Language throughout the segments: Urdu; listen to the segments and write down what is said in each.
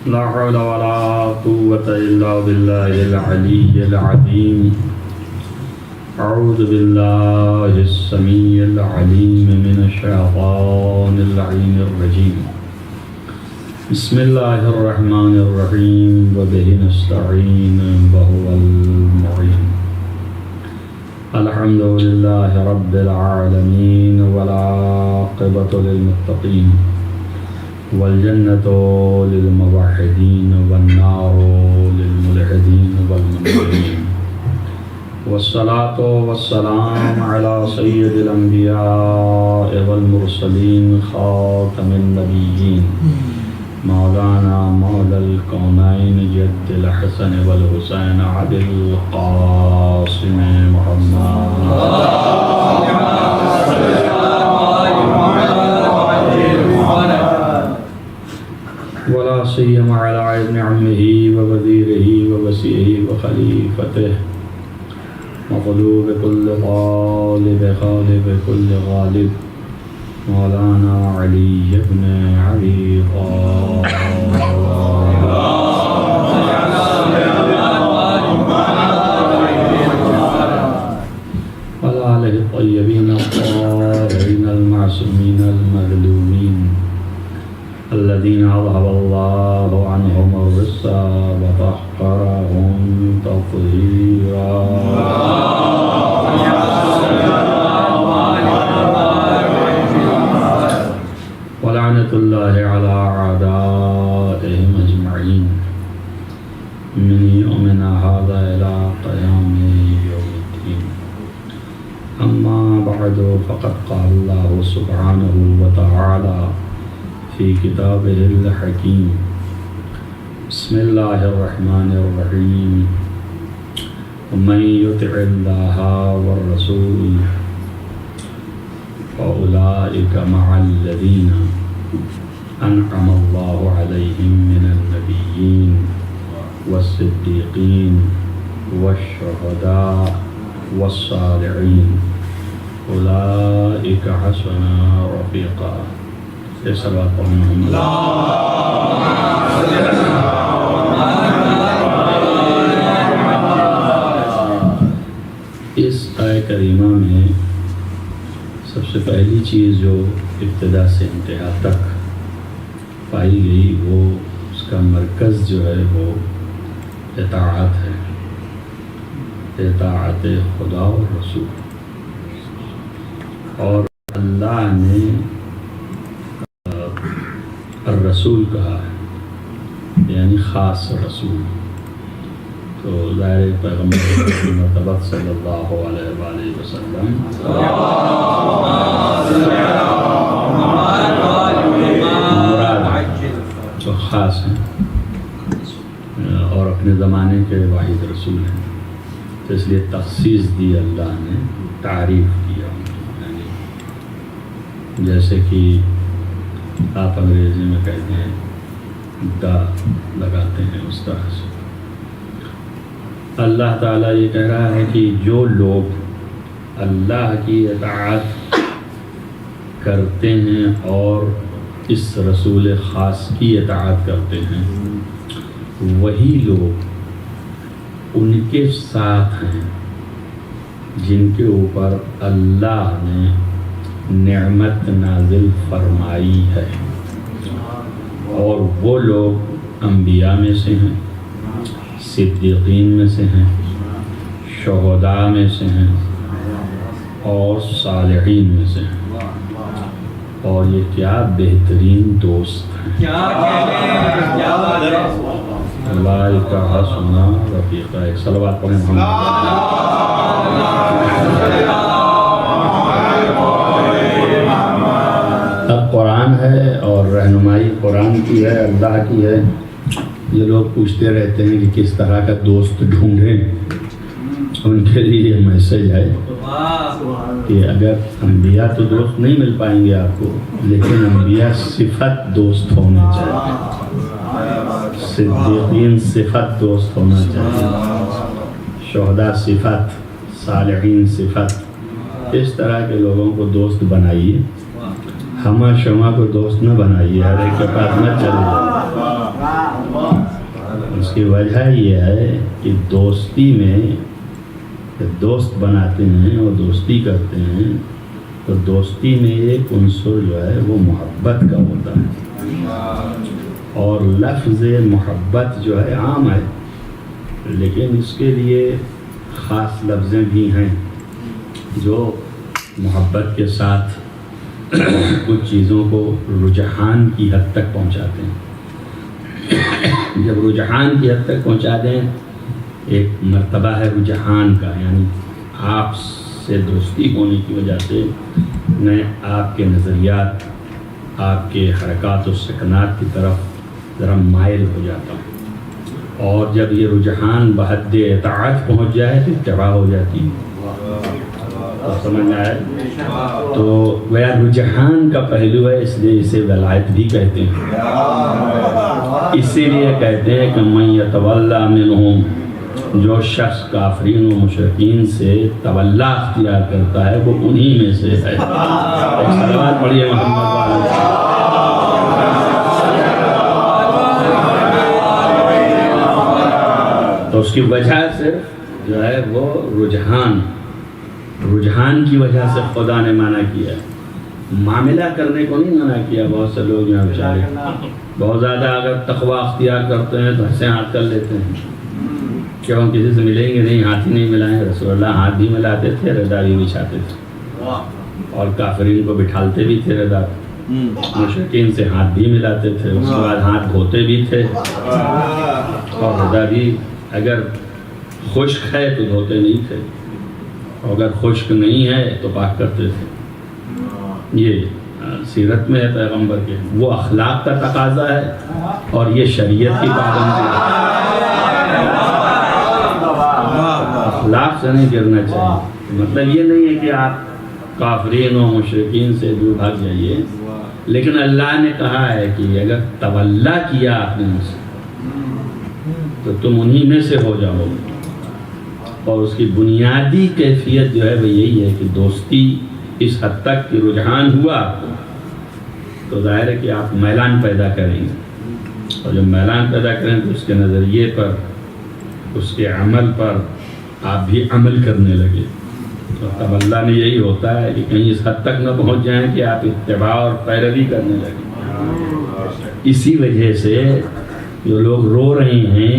لا حول ولا قوة إلا بالله العلي العظيم. أعوذ بالله السميع العليم من الشيطان اللعين الرجيم. بسم الله الرحمن الرحيم وبه نستعين وهو المعين. الحمد لله رب العالمين والعاقبة للمتقين والجنة للموحدين والنار للملحدين والمنكرين والصلاة والسلام على سيد الأنبياء والمرسلين خاتم النبيين مولانا مولى الكونين جد الحسن والحسين عبد القاسم محمد ولا سيما على ابن عمه ووزيره ووسيعه وخليفته مغلوب كل غالب غالب كل غالب مولانا علي بن أبي طالب وعلى آله الطيبين الطاهرين المعصومين المظلومين الذين أذهب الله عنهم الرجس وطهرهم تطهيرا. ولعنة الله على أعدائهم أجمعين من يومنا هذا إلى قيام يوم الدين. أما بعد فقد قال الله سبحانه وتعالى في كتابه الحكيم. بسم الله الرحمن الرحيم. ومن يطع الله والرسول فأولئك مع الذين أنعم الله عليهم من النبيين والصديقين والشهداء والصالحين أولئك حسن رفيقا. صلوات محمد. اس آیت کریمہ میں سب سے پہلی چیز جو ابتدا سے انتہا تک پائی گئی وہ اس کا مرکز جو ہے وہ اطاعت ہے، اطاعت خدا اور رسول. اور اللہ نے الرسول کہا ہے، یعنی خاص رسول. تو ظاہر پیغمبر مرتبہ صلی اللہ علیہ وآلہ وسلم جو خاص ہیں اور اپنے زمانے کے واحد رسول ہیں، تو اس لیے تخصیص دی اللہ نے، تعریف کیا. یعنی جیسے کہ آپ انگریزی میں کہتے ہیں دا لگاتے ہیں، اس طرح سے اللہ تعالیٰ یہ کہہ رہا ہے کہ جو لوگ اللہ کی اطاعت کرتے ہیں اور اس رسول خاص کی اطاعت کرتے ہیں، وہی لوگ ان کے ساتھ ہیں جن کے اوپر اللہ نے نعمت نازل فرمائی ہے. اور وہ لوگ انبیاء میں سے ہیں، صدیقین میں سے ہیں، شہداء میں سے ہیں اور صالحین میں سے ہیں. اور یہ کیا بہترین دوست ہیں. اولئک حسن رفیقا. ایک صلوات پڑھیں محمد. قرآن ہے اور رہنمائی قرآن کی ہے، اللہ کی ہے. یہ لوگ پوچھتے رہتے ہیں کہ کس طرح کا دوست ڈھونڈیں. ان کے لیے یہ میسج ہے کہ اگر انبیاء تو دوست نہیں مل پائیں گے آپ کو، لیکن انبیاء صفت دوست ہونے چاہیے، صدیقین صفت دوست ہونا چاہیے، شہداء صفت، صالحین صفت. اس طرح کے لوگوں کو دوست بنائیے. ہمہ شمع کو دوست نہ بنائیے، ہر ایک کے پاس نہ چلے. اس کی وجہ یہ ہے کہ دوستی میں جب دوست بناتے ہیں اور دوستی کرتے ہیں تو دوستی میں ایک عنصر جو ہے وہ محبت کا ہوتا ہے، اور لفظ محبت جو ہے عام ہے، لیکن اس کے لیے خاص لفظیں بھی ہیں جو محبت کے ساتھ کچھ چیزوں کو رجحان کی حد تک پہنچاتے ہیں۔ جب رجحان کی حد تک پہنچا دیں، ایک مرتبہ ہے رجحان کا، یعنی آپ سے دوستی ہونے کی وجہ سے میں آپ کے نظریات، آپ کے حرکات و سکنات کی طرف ذرا مائل ہو جاتا ہوں، اور جب یہ رجحان بحد اطاعت پہنچ جائے تو اتباع ہو جاتی ہے۔ اور سمجھ میں آئے تو وہ رجحان کا پہلو ہے، اس لیے اسے ولایت بھی کہتے ہیں۔ اسی لیے کہتے ہیں کہ من یتولی منہم، جو شخص کافرین و مشرکین سے تولی اختیار کرتا ہے وہ انہی میں سے ہے۔ صلوات پڑھیے محمد والے۔ تو اس کی وجہ سے جو ہے وہ رجحان کی وجہ سے خدا نے منع کیا، معاملہ کرنے کو نہیں منع کیا۔ بہت سے لوگ یہاں بیچارے بہت زیادہ اگر تقوی اختیار کرتے ہیں تو ہنسے ہاتھ کر لیتے ہیں کہ ہم کسی سے ملیں گے نہیں، ہاتھ ہی نہیں ملائیں۔ رسول اللہ ہاتھ بھی ملاتے تھے، رضا بھی بچھاتے تھے، اور کافرین کو بٹھالتے بھی تھے رضا، مشرکین سے ہاتھ بھی ملاتے تھے، اس کے بعد ہاتھ دھوتے بھی تھے، اور رضا بھی اگر خشک ہے تو دھوتے نہیں تھے، اور اگر خشک نہیں ہے تو پاک کرتے تھے۔ یہ سیرت میں ہے پیغمبر کے، وہ اخلاق کا تقاضا ہے اور یہ شریعت کی پابندی ہے۔ اخلاق سے نہیں گرنا چاہیے، مطلب یہ نہیں ہے کہ آپ کافرین و مشرکین سے دور بھاگ جائیے، لیکن اللہ نے کہا ہے کہ اگر تولی کیا آپ نے مجھ سے تو تم انہی میں سے ہو جاؤ۔ اور اس کی بنیادی کیفیت جو ہے وہ یہی ہے کہ دوستی اس حد تک کہ رجحان ہوا آپ کو تو ظاہر ہے کہ آپ میلان پیدا کریں گے، اور جب میلان پیدا کریں تو اس کے نظریے پر، اس کے عمل پر آپ بھی عمل کرنے لگے۔ تو تب اللہ نے یہی ہوتا ہے کہ کہیں اس حد تک نہ پہنچ جائیں کہ آپ اتباع اور پیروی کرنے لگیں۔ اسی وجہ سے جو لوگ رو رہے ہیں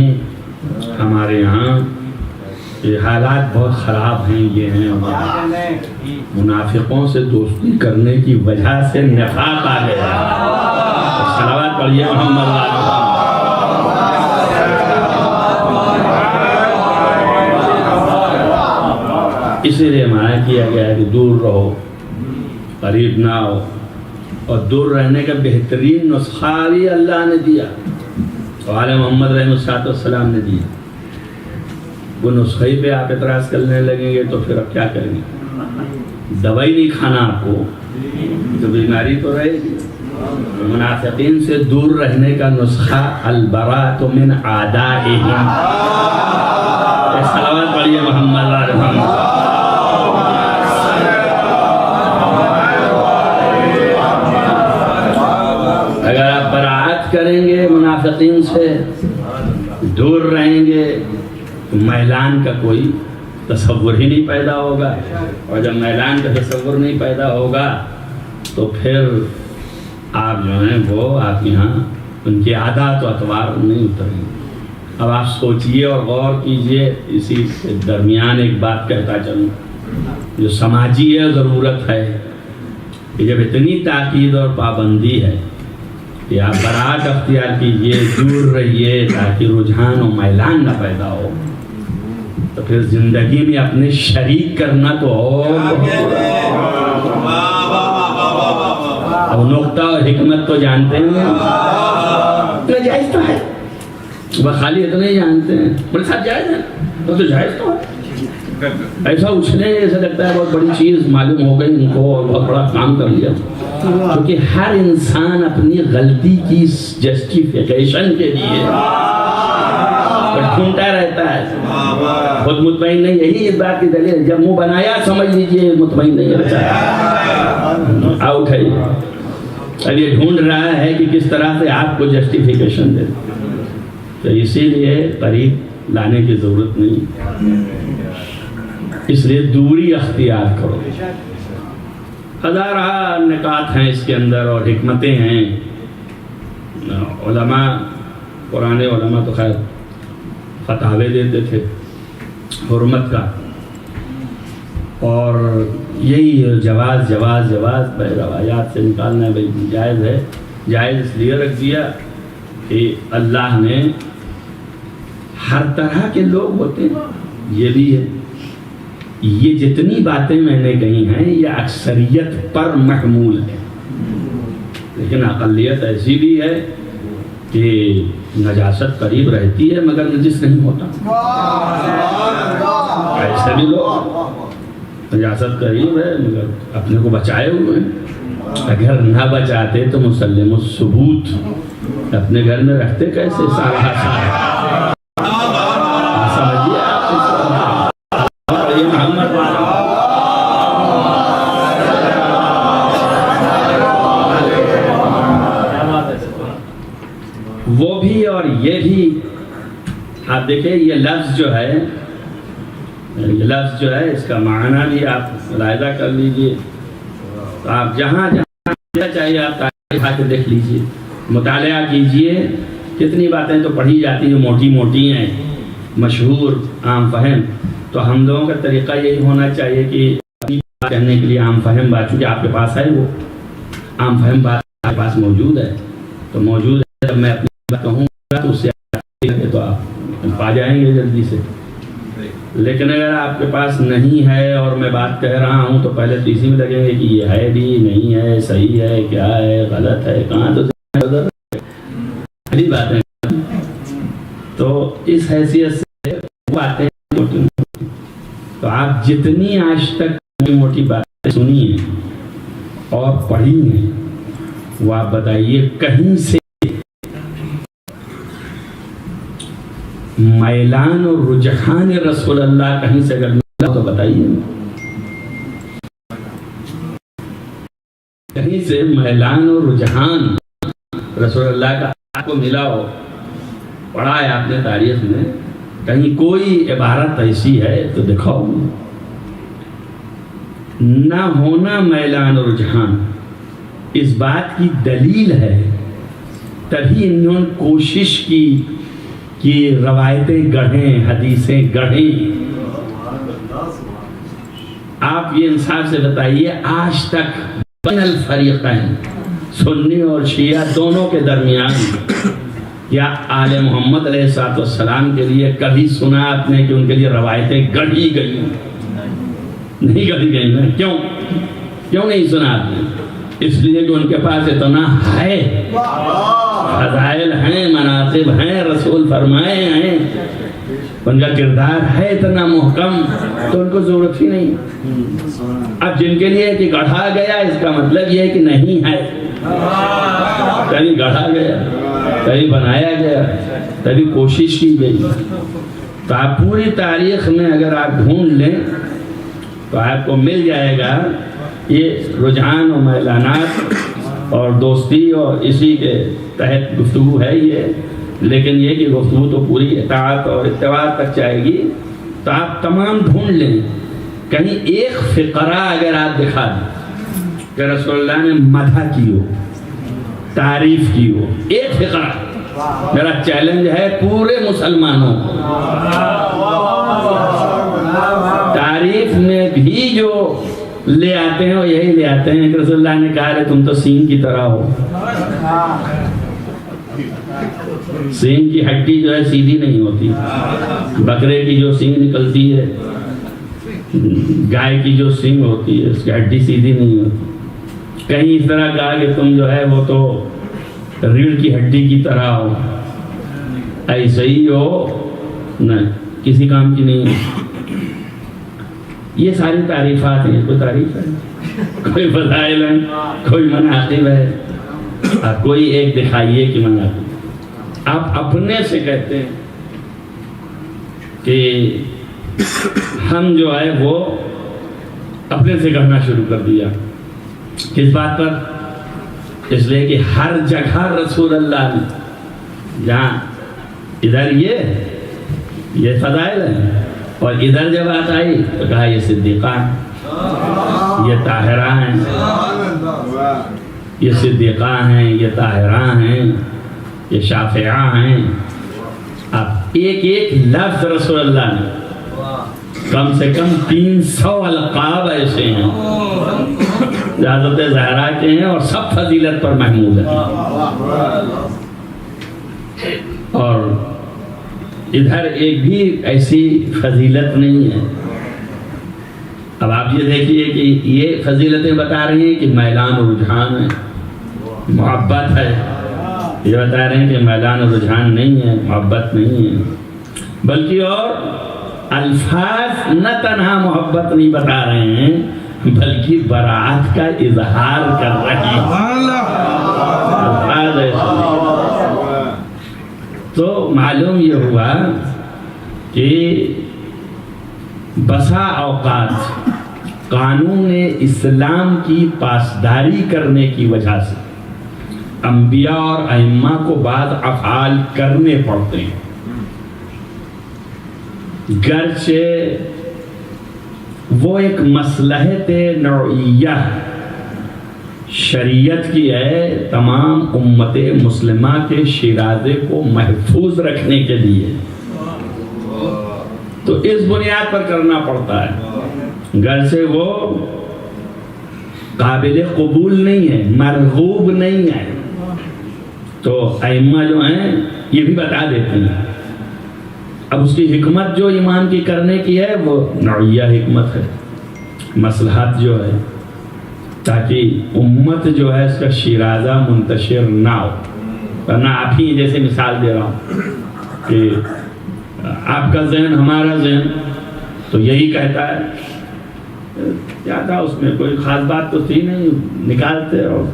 ہمارے یہاں، یہ حالات بہت خراب ہیں، یہ ہیں منافقوں سے دوستی کرنے کی وجہ سے نفاق آ گیا۔ صلوات پڑھیے محمد والے۔ اسی لیے منع کیا گیا ہے کہ دور رہو، قریب نہ ہو، اور دور رہنے کا بہترین نسخہ بھی اللہ نے دیا، وعلی محمد علیہ السلام نے دیا۔ وہ نسخے پہ آپ اعتراض کرنے لگیں گے تو پھر اب کیا کریں گے؟ دوائی نہیں کھانا آپ کو تو بیماری تو رہے گی۔ منافقین سے دور رہنے کا نسخہ البراءۃ من اعدائہم۔ صلوات پڑھیے محمد علیہ محمد۔ اگر آپ براءت کریں گے منافقین سے، دور رہیں گے، میلان کا کوئی تصور ہی نہیں پیدا ہوگا، اور جب میلان کا تصور نہیں پیدا ہوگا تو پھر آپ جو ہیں وہ آپ یہاں ان کے عادات و اطوار نہیں اتریں گے۔ اب آپ سوچئے اور غور کیجئے۔ اسی درمیان ایک بات کہتا چلوں جو سماجی ہے، ضرورت ہے کہ جب اتنی تاکید اور پابندی ہے کہ آپ برات اختیار کیجئے، دور رہیے تاکہ رجحان و میلان نہ پیدا ہو، تو پھر زندگی میں اپنے شریک کرنا تو اور اب نقطہ اور حکمت تو جانتے ہیں، جائز تو ہے، وہ خالی اتنا ہی جانتے ہیں، بڑے ساتھ جائز ہے، وہ تو جائز تو ہے۔ ایسا اچھلے ایسا لگتا ہے بہت بڑی چیز معلوم ہو گئی ان کو اور بہت بڑا کام کر لیا، کیونکہ ہر انسان اپنی غلطی کی جسٹیفیکیشن کے لیے ڈھونڈتا رہتا ہے، خود مطمئن نہیں۔ یہی اس بات کی دلیل، جب منہ بنایا سمجھ لیجئے مطمئن نہیں رہتا، آؤٹ ہے۔ اب یہ ڈھونڈ رہا ہے کہ کس طرح سے آپ کو جسٹیفیکیشن دے۔ تو اسی لیے قریب لانے کی ضرورت نہیں، اس لیے دوری اختیار کرو۔ ہزارہ نکات ہیں اس کے اندر اور حکمتیں ہیں۔ علماء، پرانے علماء تو خیر فتاوے دیتے تھے حرمت کا، اور یہی جواز جواز جواز بھائی روایات سے نکالنا بھائی جائز ہے۔ جائز اس لیے رکھ دیا کہ اللہ نے ہر طرح کے لوگ ہوتے ہیں، یہ بھی ہے۔ یہ جتنی باتیں میں نے کہی ہیں یہ اکثریت پر محمول ہے، لیکن اقلیت ایسی بھی ہے کہ نجاست قریب رہتی ہے مگر نجس نہیں ہوتا۔ ایسے بھی لوگ نجاست قریب ہے مگر اپنے کو بچائے ہوئے ہیں، اگر نہ بچاتے تو مسلم الثبوت اپنے گھر میں رکھتے کیسے سارا سارا؟ سمجھیے آپ یہ محمد وہ بھی اور یہ بھی۔ آپ دیکھیں یہ لفظ جو ہے، یہ لفظ جو ہے اس کا معنی بھی آپ ملاحظہ کر لیجئے۔ تو آپ جہاں جہاں چاہیے آپ تاریخ کے دیکھ لیجئے، مطالعہ کیجئے۔ کتنی باتیں تو پڑھی جاتی ہیں موٹی موٹی ہیں، مشہور، عام فہم۔ تو ہم لوگوں کا طریقہ یہی ہونا چاہیے کہ اپنی بات کہنے کے لیے عام فہم بات، چونکہ آپ کے پاس ہے وہ عام فہم بات آپ کے پاس موجود ہے، تو موجود ہے جب میں اپنی بات کہوں گا تو اس سے تو آپ پا جائیں گے جلدی سے۔ لیکن اگر آپ کے پاس نہیں ہے اور میں بات کہہ رہا ہوں تو پہلے تو اسی میں لگیں گے کہ یہ ہے بھی نہیں ہے، صحیح ہے، کیا ہے، غلط ہے، کہاں تو پہلی بات ہے۔ تو اس حیثیت سے باتیں موٹی موٹی، تو آپ جتنی آج تک موٹی موٹی باتیں سنی ہیں اور پڑھی ہیں وہ آپ بتائیے کہیں سے میلان اور رجحان رسول اللہ کہیں سے اگر ملا تو بتائیے، کہیں سے میلان اور رجحان رسول اللہ کا آپ کو ملا ہو، پڑھا ہے آپ نے تاریخ میں، کہیں کوئی عبارت ایسی ہے تو دکھاؤ۔ نہ ہونا میلان اور رجحان اس بات کی دلیل ہے، تبھی انہوں نے کوشش کی کہ روایتیں گڑھیں، حدیثیں گڑھیں۔ آپ یہ انصاف سے بتائیے آج تک بین الفریقین سنی اور شیعہ دونوں کے درمیان یا آل محمد علیہ السلام کے لیے کبھی سنا آپ نے کہ ان کے لیے روایتیں گڑھی گئی؟ نہیں گڑھی گئی نا؟ کیوں نہیں سنا آپ نے؟ اس لیے کہ ان کے پاس اتنا ہے، فضائل ہیں، مناقب ہیں، رسول فرمائے ہیں، ان کا کردار ہے اتنا محکم، تو ان کو ضرورت ہی نہیں۔ اب جن کے لیے کہ گڑھا گیا، اس کا مطلب یہ ہے کہ نہیں ہے، کبھی گڑھا گیا، کبھی بنایا گیا، کبھی کوشش کی گئی۔ تو آپ پوری تاریخ میں اگر آپ ڈھونڈ لیں تو آپ کو مل جائے گا یہ رجحان و میلانات اور دوستی اور اسی کے تحت گفتگو ہے یہ، لیکن یہ کہ گفتگو تو پوری اطاعت اور اتباع تک جائے گی۔ تو آپ تمام ڈھونڈ لیں، کہیں ایک فقرہ اگر آپ دکھا دیں کہ رسول اللہ نے مدح کی ہو، تعریف کی ہو، ایک فقرہ، میرا چیلنج ہے پورے مسلمانوں کو۔ تعریف میں بھی جو لے آتے ہیں وہ یہی لے آتے ہیں کہ رسول اللہ نے کہا ہے تم تو سینگ کی طرح ہو۔ سینگ کی ہڈی جو ہے سیدھی نہیں ہوتی، بکرے کی جو سینگ نکلتی ہے، گائے کی جو سینگ ہوتی ہے اس کی ہڈی سیدھی نہیں ہوتی۔ کہیں اس طرح کہا کہ تم جو ہے وہ تو ریڑھ کی ہڈی کی طرح ہو، ایسے ہی ہو، نہ کسی کام کی نہیں ہے۔ یہ ساری تعریفات ہیں، کوئی تعریف ہے، کوئی فضائل ہیں، کوئی مناقب ہے، کوئی ایک دکھائیے کہ مناقب۔ آپ اپنے سے کہتے ہیں کہ ہم جو ہے وہ اپنے سے کرنا شروع کر دیا۔ کس بات پر؟ اس لیے کہ ہر جگہ رسول اللہ نے جہاں ادھر یہ فضائل ہیں، اور ادھر جب بات آئی تو کہا یہ صدیقہ ہیں، یہ طاہرہ ہیں، یہ صدیقہ ہیں، یہ طاہرہ ہیں، یہ شافعہ ہیں۔ اب ایک ایک لفظ رسول اللہ نے کم سے کم 300 القاب ایسے ہیں جو حضرت زہرا کے ہیں اور سب فضیلت پر محمود ہیں۔ اور ادھر ایک بھی ایسی فضیلت نہیں ہے۔ اب آپ یہ دیکھیے کہ یہ فضیلتیں بتا رہی ہیں کہ میلان و رجحان ہے، محبت ہے، یہ بتا رہے ہیں کہ میلان و رجحان نہیں ہے، محبت نہیں ہے، بلکہ اور الفاظ نہ تنہا محبت نہیں بتا رہے ہیں بلکہ براعت کا اظہار کر رہے ہیں۔ الفاظ ایسے تو معلوم یہ ہوا کہ بسا اوقات قانون اسلام کی پاسداری کرنے کی وجہ سے انبیاء اور ائمہ کو بعض افعال کرنے پڑتے ہیں، گرچہ وہ ایک مصلحت نوعیہ شریعت کی ہے، تمام امت مسلمہ کے شیرازے کو محفوظ رکھنے کے لیے، تو اس بنیاد پر کرنا پڑتا ہے، گرچہ وہ قابل قبول نہیں ہے، مرغوب نہیں ہے، تو ائمہ جو ہیں یہ بھی بتا دیتے ہیں۔ اب اس کی حکمت جو ایمان کی کرنے کی ہے وہ نوعیہ حکمت ہے، مصلحت جو ہے تاکہ امت جو ہے اس کا شیرازہ منتشر نہ ہو، ورنہ آپ ہی جیسے مثال دے رہا ہوں کہ آپ کا ذہن ہمارا ذہن تو یہی کہتا ہے، کیا تھا اس میں کوئی خاص بات تو تھی نہیں، نکالتے اور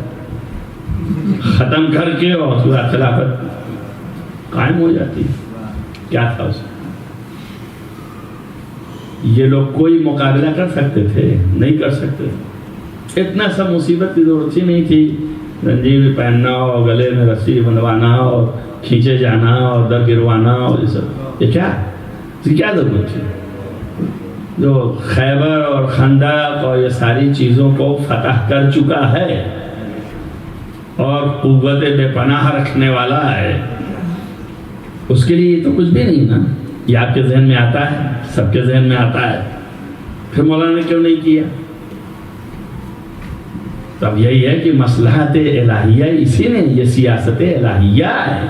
ختم کر کے اور اس کے بعد خلافت قائم ہو جاتی، کیا تھا اس میں؟ یہ لوگ کوئی مقابلہ کر سکتے تھے؟ نہیں کر سکتے تھے، اتنا سب مصیبت کی ضرورت ہی نہیں تھی، رنجیوی پہننا اور گلے میں رسی بندھوانا اور کھینچے جانا اور در گروانا اور یہ سب، یہ کیا ضرورت تھی؟ جو خیبر اور خندق اور یہ ساری چیزوں کو فتح کر چکا ہے اور قوت بے پناہ رکھنے والا ہے، اس کے لیے تو کچھ بھی نہیں نا۔ یہ آپ کے ذہن میں آتا ہے، سب کے ذہن میں آتا ہے، پھر مولانا نے کیوں نہیں کیا؟ تب یہی ہے کہ مصلحت الہیہ اسی نے، یہ سیاست الہیہ ہے۔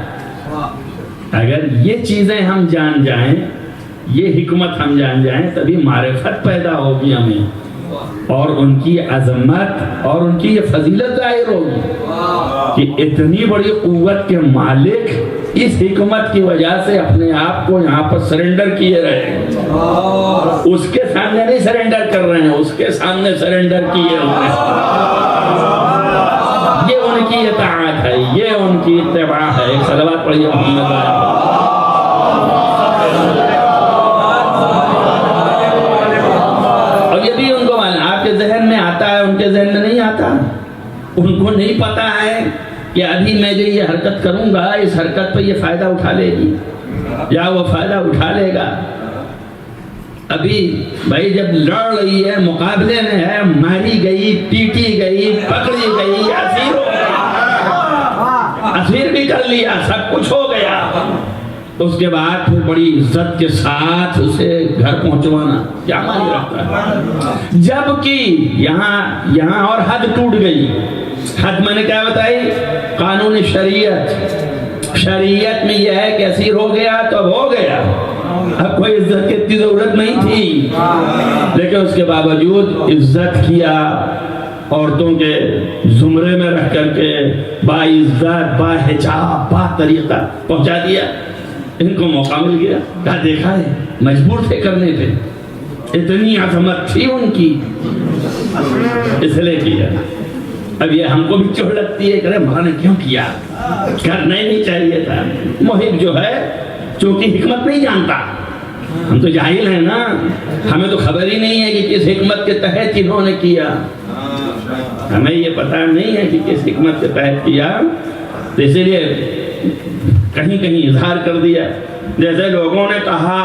اگر یہ چیزیں ہم جان جائیں، یہ حکمت ہم جان جائیں، تبھی معرفت پیدا ہوگی ہمیں، اور ان کی عظمت اور ان کی یہ فضیلت ظاہر ہوگی کہ اتنی بڑی قوت کے مالک اس حکمت کی وجہ سے اپنے آپ کو یہاں پر سرنڈر کیے رہے ہیں، اس کے سامنے نہیں سرنڈر کر رہے ہیں، اس کے سامنے سرنڈر کیے ہوئے ہیں۔ یہ ان کی اطاعت ہے، یہ ان کی اتباع ہے۔ ایک صلوات پڑھیے محمد علیہ۔ اور یہ بھی ان کو آپ کے ذہن میں آتا ہے، ان کے ذہن میں نہیں آتا، ان کو نہیں پتا ہے کہ ابھی میں جو یہ حرکت کروں گا، اس حرکت پہ یہ فائدہ اٹھا لے گی یا وہ فائدہ اٹھا لے گا۔ ابھی بھائی جب لڑ رہی ہے، مقابلے میں ہے، ماری گئی، پیٹی گئی، پکڑی گئی، اسیر بھی کر لیا، سب کچھ ہو گیا، اس کے بعد پھر بڑی عزت کے ساتھ اسے گھر پہنچوانا کیا معنی رکھتا ہے؟ جبکہ یہاں اور حد ٹوٹ گئی۔ حد میں نے کیا بتائی؟ قانون شریعت میں یہ ہے کہ اسیر ہو گیا تو اب ہو گیا، اب کوئی عزت کی اتنی ضرورت نہیں تھی، لیکن اس کے باوجود عزت کیا، عورتوں کے زمرے میں رکھ کر کے با عزت، با حجاب، با طریقہ پہنچا دیا۔ ان کو موقع مل گیا، کہا دیکھا ہے، مجبور تھے کرنے پہ، اتنی عظمت تھی ان کی، اس لیے کیا۔ اب یہ ہم کو بھی چوٹ لگتی ہے کہ مولانا نے کیوں کیا، کرنا ہی نہیں چاہیے تھا۔ محب جو ہے چونکہ حکمت نہیں جانتا، ہم تو جاہل ہیں نا، ہمیں تو خبر ہی نہیں ہے کہ کس حکمت کے تحت انہوں نے کیا، ہمیں یہ پتہ نہیں ہے کہ کس حکمت کے تحت کیا، تو اسی لیے کہیں کہیں اظہار کر دیا. جیسے لوگوں نے کہا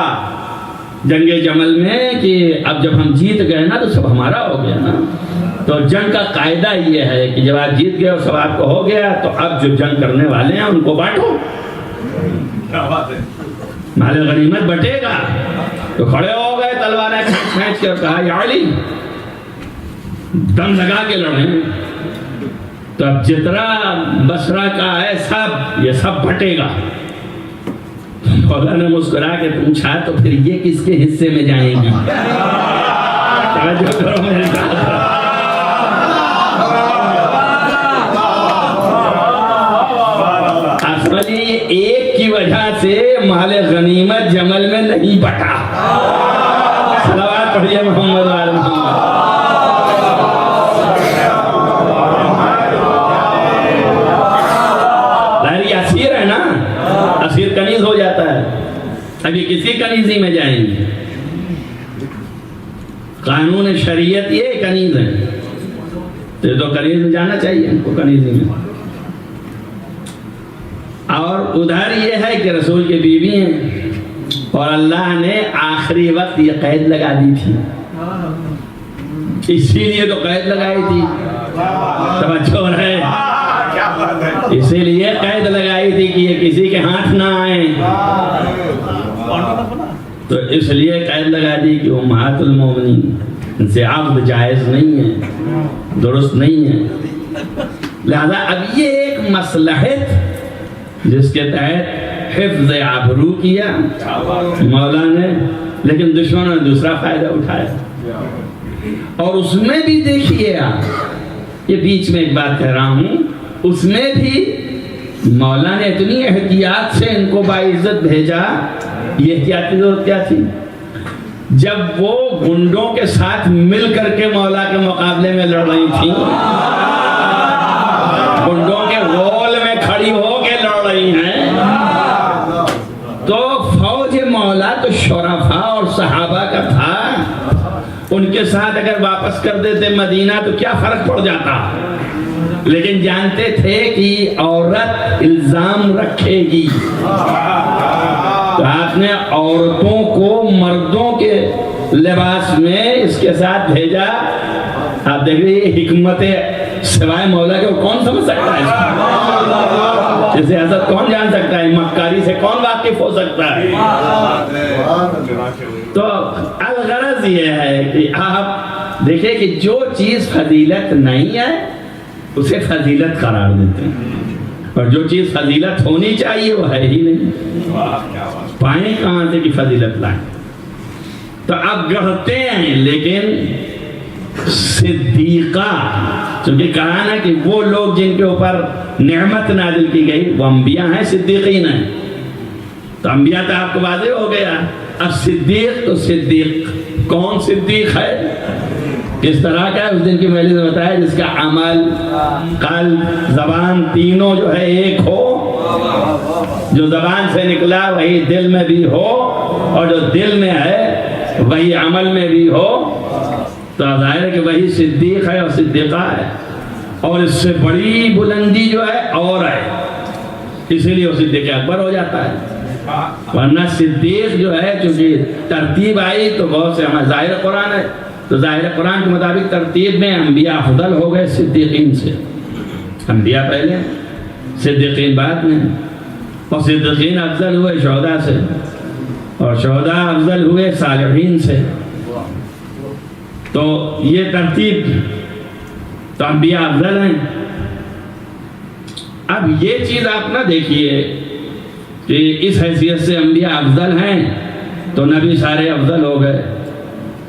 جنگ جمل میں کہ اب جب ہم جیت گئے نا تو سب ہمارا ہو گیا نا. تو جنگ کا قاعدہ یہ ہے کہ جب آپ جیت گئے اور سب آپ کو ہو گیا تو اب جو جنگ کرنے والے ہیں ان کو بانٹو. مال غنیمت بٹے گا. تو کھڑے ہو گئے تلواریں کھینچ کے اور کہا یا علی دم لگا کے لڑیں. تو اب جتنا بصرہ کا ہے سب یہ سب بٹے گا. مولا نے مسکرا کے پوچھا تو پھر یہ کس کے حصے میں جائیں گی؟ توجہ کرو میرے ساتھ. اصل ایک کی وجہ سے مال غنیمت جمل میں نہیں بٹا. صلوات پڑھیے محمد وعلی محمد. ظاہر اسیر ہے نا, اسیر کنیز ہو جاتا ہے. ابھی کسی کنیزی میں جائیں گے. قانون شریعت یہ کنیز ہے تو کنیز میں جانا چاہیے ان کو, کنیزی میں. اور ادھر یہ ہے کہ رسول کی بیوی ہیں اور اللہ نے آخری وقت یہ قید لگا دی تھی. اسی لیے تو قید لگائی تھی. توجہ رہے, اسی لیے قید لگائی تھی کہ یہ کسی کے ہاتھ نہ آئیں. تو اس لیے قید لگا دی کہ امہات المومنین ان سے عقد جائز نہیں ہے, درست نہیں ہے. لہذا اب یہ ایک مصلحت جس کے تحت حفظ آبرو کیا مولا نے, لیکن دشمنوں نے دوسرا فائدہ اٹھایا. اور اس میں بھی دیکھیے آپ, یہ بیچ میں ایک بات کہہ رہا ہوں, اس میں بھی مولا نے اتنی احتیاط سے ان کو باعزت بھیجا. یہ احتیاط کی ضرورت کیا تھی؟ جب وہ گنڈوں کے ساتھ مل کر کے مولا کے مقابلے میں لڑ رہی تھی, گنڈوں کے غول میں کھڑی ہو کے لڑ رہی ہیں, تو فوج مولا تو شرفا اور صحابہ کا تھا. ان کے ساتھ اگر واپس کر دیتے مدینہ تو کیا فرق پڑ جاتا, لیکن جانتے تھے کہ عورت الزام رکھے گی. تو آپ نے عورتوں کو مردوں کے لباس میں اس کے ساتھ بھیجا. آپ دیکھ رہے حکمت سوائے مولا کے کون سمجھ سکتا ہے؟ اسے حضرت کون جان سکتا ہے؟ مکاری سے کون واقف ہو سکتا ہے؟ تو الغرض یہ ہے کہ آپ دیکھیں کہ جو چیز فضیلت نہیں ہے اسے فضیلت قرار دیتے ہیں, اور جو چیز فضیلت ہونی چاہیے وہ ہے ہی نہیں. پائیں کہاں سے کہ فضیلت لائیں؟ تو اب گڑھتے ہیں. لیکن صدیقہ, چونکہ کہا نا کہ وہ لوگ جن کے اوپر نعمت نازل کی گئی وہ انبیاء ہیں, صدیقین ہیں. تو انبیاء تو آپ کو واضح ہو گیا. اب صدیق, تو صدیق کون صدیق ہے, کس طرح کا ہے؟ اس دن کی مجلس نے بتایا جس کا عمل, قلب, زبان تینوں جو ہے ایک ہو. جو زبان سے نکلا وہی دل میں بھی ہو, اور جو دل میں ہے وہی عمل میں بھی ہو. تو ظاہر ہے کہ وہی صدیق ہے اور صدیقہ ہے. اور اس سے بڑی بلندی جو ہے اور ہے, اسی لیے وہ صدیق اکبر ہو جاتا ہے. ورنہ صدیق جو ہے چونکہ ترتیب آئی تو بہت سے ہمارے ظاہر قرآن ہے, تو ظاہر قرآن کے مطابق ترتیب میں انبیاء افضل ہو گئے صدیقین سے. انبیاء پہلے, صدیقین بعد میں, اور صدیقین افضل ہوئے شہداء سے, اور شہداء افضل ہوئے صالحین سے. تو یہ ترتیب, تو انبیاء افضل ہیں. اب یہ چیز آپ نہ دیکھیے کہ اس حیثیت سے انبیاء افضل ہیں تو نبی سارے افضل ہو گئے,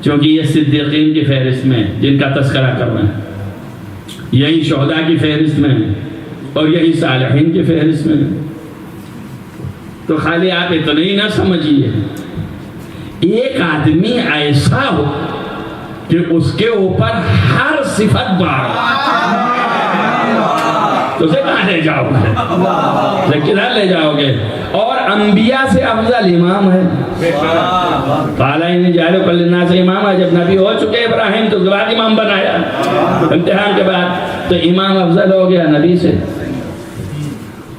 چونکہ یہ صدیقین کی فہرست میں جن کا تذکرہ کر رہے ہیں, یہی شہداء کی فہرست میں اور یہی صالحین کی فہرست میں. تو خالی آپ اتنا ہی نہ سمجھیے, ایک آدمی ایسا ہو کہ اس کے اوپر ہر صفت بار, تو اسے کہاں لے جاؤ گے, اسے کدھر لے جاؤ گے؟ اور انبیاء سے افضل امام ہے. قَالَ إِنِّي جَاعِلُكَ لِلنَّاسِ امام ہے. جب نبی ہو چکے ابراہیم تو بعد امام بنایا امتحان کے بعد, تو امام افضل ہو گیا نبی سے.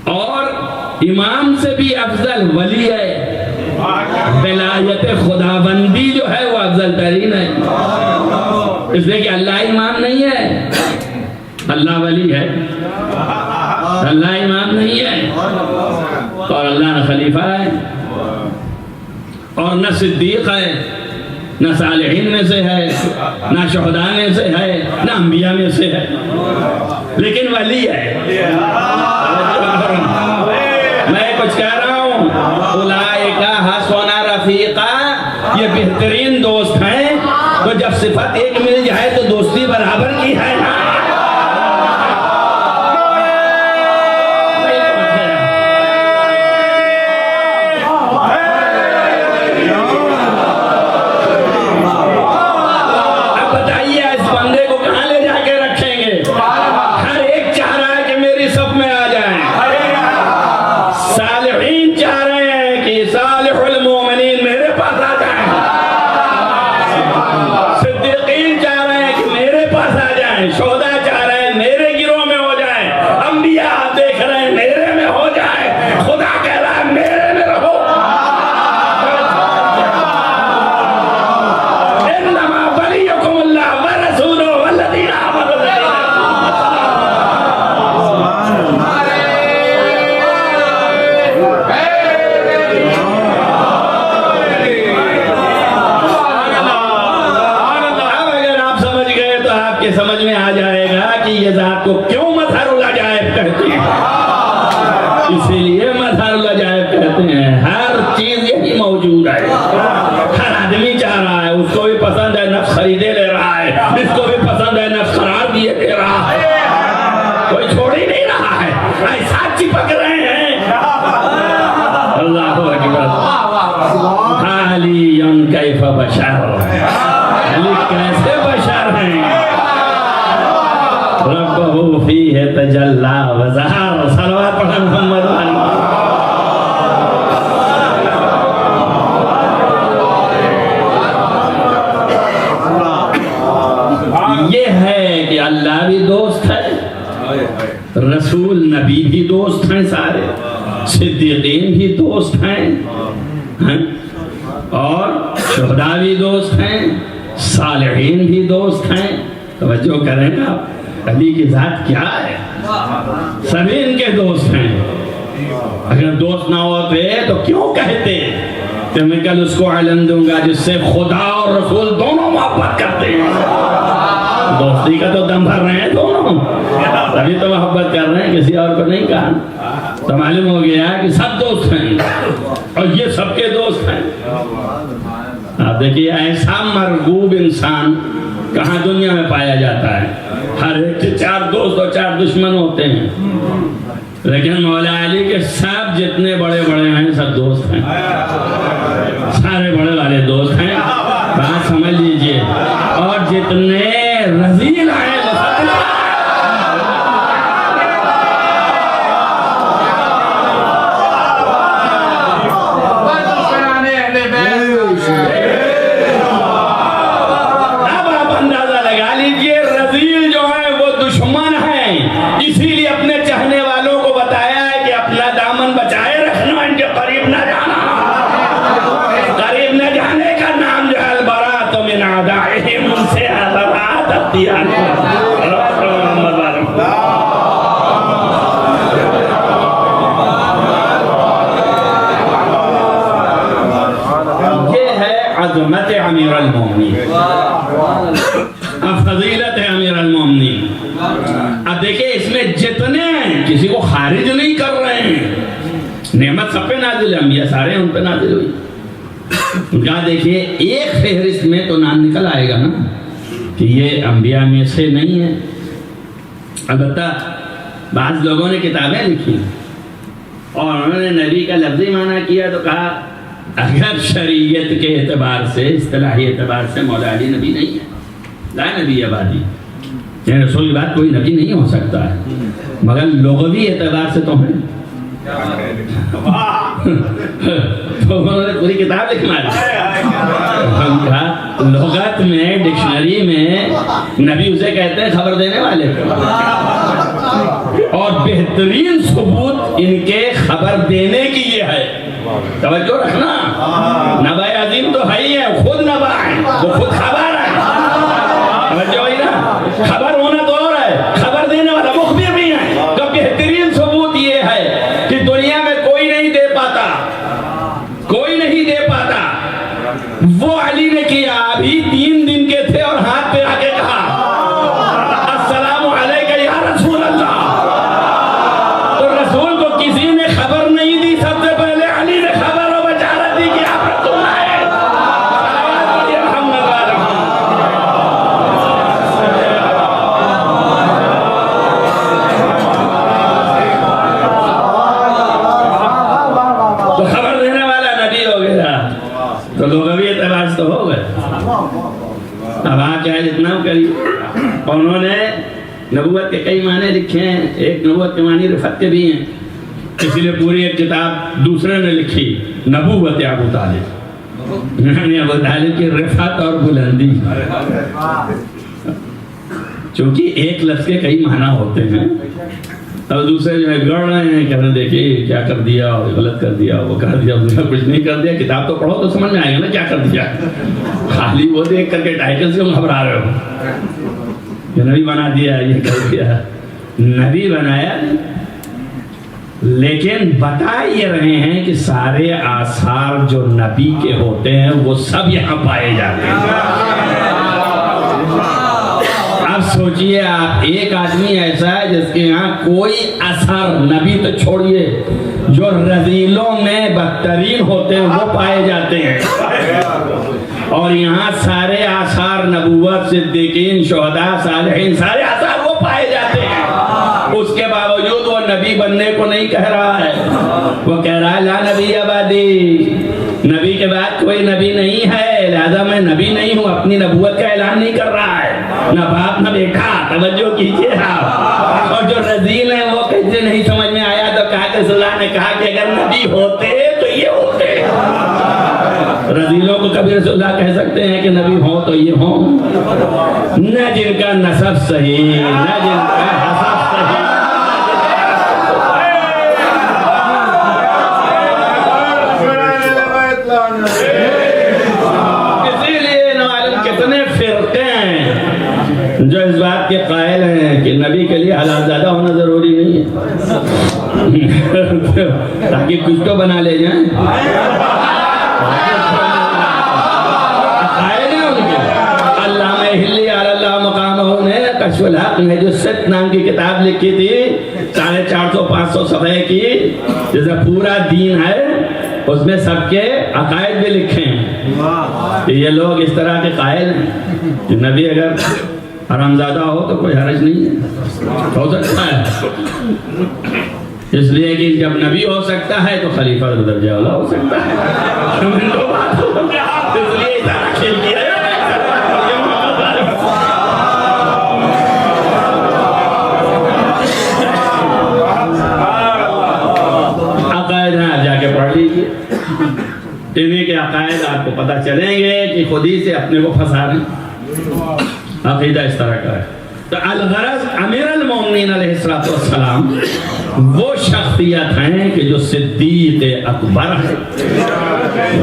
اور امام سے بھی افضل ولی ہے. ولایت خداوندی جو ہے وہ افضل ترین ہے، اس لیے کہ اللہ امام نہیں ہے، اللہ ولی ہے. اللہ امام نہیں ہے اور اللہ نہ خلیفہ ہے اور نہ صدیق ہے، نہ صالحین میں سے ہے، نہ شہداء میں سے ہے، نہ انبیاء میں سے ہے، لیکن ولی ہے. میں کچھ کہہ رہا ہوں، اولئک حسن رفیقا، یہ بہترین دوست ہیں. تو جب صفت ایک مل جائے تو دوستی برابر کی ہے نا. سمجھ میں آ جائے گا کہ یہ ذات کو کیوں مظہر العجائب کہتے ہیں. اسی لیے مظہر العجائب کہتے ہیں. ہر چیز یہی موجود ہے، ہر آدمی چاہ رہا ہے، اس کو بھی پسند ہے نفس خریدے لے رہا ہے، اس کو بھی پسند ہے نفس قرار دیے دے رہا ہے، کوئی چھوڑ ہی نہیں رہا ہے، ایسا چپک رہے ہیں. اللہ اکبر. حالی کیف بشر، علی کیسے بشر ہیں. ربہ فیہ تجلی وظہر. صلوات پڑھیں محمد علیہ. یہ ہے کہ اللہ بھی دوست ہے، رسول نبی بھی دوست ہیں، سارے صدیقین بھی دوست ہیں، اور شہداء بھی دوست ہیں، صالحین بھی دوست ہیں. توجہ کریں گا، علی کی ذات کیا ہے، سبھی ان کے دوست ہیں. اگر دوست نہ ہوتے تو کیوں کہتے کہ میں کل اس کو علم دوں گا جس سے خدا اور رسول دونوں محبت کرتے ہیں. دوستی کا تو دم بھر رہے ہیں دونوں، تبھی تو محبت کر رہے ہیں، کسی اور کو نہیں کہا. تو معلوم ہو گیا کہ سب دوست ہیں اور یہ سب کے دوست ہیں. آپ دیکھیے ایسا مرغوب انسان کہاں دنیا میں پایا جاتا ہے. ہر ایک کے 4 دوست اور 4 دشمن ہوتے ہیں، لیکن مولا علی کے سب جتنے بڑے بڑے ہیں سب دوست ہیں، سارے بڑے والے دوست ہیں. بات سمجھ لیجئے. اور جتنے رذیل ہیں عظمت امیر المومنین، فضیلت ہے امیر المومنین. اب دیکھیں اس میں جتنے ہیں کسی کو خارج نہیں کر رہے ہیں. نعمت سب پہ نازل ہے، انبیاء سارے ان پہ نازل ہوئی. ان کا دیکھیے ایک فہرست میں تو نام نکل آئے گا نا کہ یہ انبیاء میں سے نہیں ہے. البتہ بعض لوگوں نے کتابیں لکھی اور انہوں نے نبی کا لفظی معنی کیا تو کہا اگر شریعت کے اعتبار سے، اصطلاحی اعتبار سے مولا علی نبی نہیں ہے، لا نبی آبادی، یعنی رسول کی بات کوئی نبی نہیں ہو سکتا ہے، مگر لغوی اعتبار سے تو ہے. تو انہوں نے پوری کتاب لکھ ماری. ہم کہا لغت میں، ڈکشنری میں نبی اسے کہتے ہیں خبر دینے والے، اور بہترین ثبوت ان کے خبر دینے کی یہ ہے. توجہ رکھنا، نبع عظیم تو ہے ہی ہے، خود نبع ہے، وہ خود خبر ہے. توجہ ہوئی نا، خبر ہونا تو اور ہے، خبر دینے والا مخبر بھی ہے. تو بہترین ثبوت یہ ہے کہ دنیا میں کوئی نہیں دے پاتا، کوئی نہیں دے پاتا. وہ علی نے کیا، ابھی 3 دن کے تھے اور ہاتھ پہ آ کے کہا السلام علیکہ یا رسول اللہ. تو رسول کو کسی نے خبر نہیں دی، سب سے پہلے علی نے خبر و بشارت دی کہ آپ رسول آئے. صلوات پڑھیے محمد والے. تو خبر دینے والا نبی ہو گیا، تو لغوی اعتبار سے تو ہو گئے. اب آپ چاہے جتنا کری. انہوں نے نبوت کے کئی معنی لکھے ہیں. ایک نبوت کے معنی رفعت کے بھی ہیں، اسی لیے پوری ایک کتاب دوسرے نے لکھی، نبوت ابو طالب، یعنی ابو طالب کی رفعت اور بلندی. چونکہ ایک لفظ کے کئی معنی ہوتے ہیں. اب دوسرے جو ہے گڑ رہے ہیں، کہنے دیکھیے کیا کر دیا، اور غلط کر دیا، وہ کر دیا، کچھ نہیں کر دیا. کتاب تو پڑھو تو سمجھ میں آئے گا نا کیا کر دیا. خالی وہ دیکھ کر کے ٹائٹل سے گھبرا رہے ہو، یہ نبی بنا دیا، یہ کر دیا. نبی بنایا، لیکن بتا یہ رہے ہیں کہ سارے آثار جو نبی کے ہوتے ہیں وہ سب یہاں پائے جاتے ہیں. اب سوچئے آپ، ایک آدمی ایسا ہے جس کے یہاں کوئی اثر، نبی تو چھوڑیے، جو رذیلوں میں بدترین ہوتے ہیں وہ پائے جاتے ہیں، اور یہاں سارے آثار نبوت، صدیقین، شہداء، صالحین، سارے آثار وہ پائے جاتے ہیں. اس کے باوجود وہ نبی بننے کو نہیں کہہ رہا ہے. وہ کہہ رہا ہے لا نبی آبادی، نبی کے بعد کوئی نبی نہیں ہے، لہذا میں نبی نہیں ہوں. اپنی نبوت کا اعلان نہیں کر رہا ہے، نہ باپ نہ بیٹا. توجہ کیجیے آپ. اور جو رذیل ہیں وہ کہتے نہیں سمجھ میں آیا تو کہا کہ اللہ نے کہا کہ اگر نبی ہوتے تو یہ ہوتے. رذیلوں کو کبھی رسول اللہ کہہ سکتے ہیں کہ نبی ہوں تو یہ ہوں؟ نہ جن کا نسب صحیح، نہ جن کا حسب صحیح. اسی لیے معلوم کتنے فرقے ہیں جو اس بات کے قائل ہیں کہ نبی کے لیے حلال زیادہ ہونا ضروری نہیں ہے تاکہ کچھ تو بنا لے جائیں. علامہ ہلی علی اللہ مقامہ نے کشف الحق میں جو ست نام کی کتاب لکھی تھی، 450-500 صفحے کی، جیسے پورا دین ہے، اس میں سب کے عقائد بھی لکھے ہیں. یہ لوگ اس طرح کے قائل ہیں کہ نبی اگر حرامزادہ ہو تو کوئی حرج نہیں ہے، ہو سکتا ہے. اس لیے کہ جب نبی ہو سکتا ہے تو خلیفہ درجہ والا ہو سکتا ہے. اس لیے ادارہ کھیل کیا ہے. عقائد ہیں، آپ جا کے پڑھ لیجیے. انہیں کے عقائد آپ کو پتہ چلیں گے کہ خود ہی سے اپنے کو پھنسا رہے ہیں. عقیدہ اس طرح کا ہے. تو الغرض امیر المومنین علیہ السلام وہ شخصیت ہیں کہ جو صدیق اکبر ہے.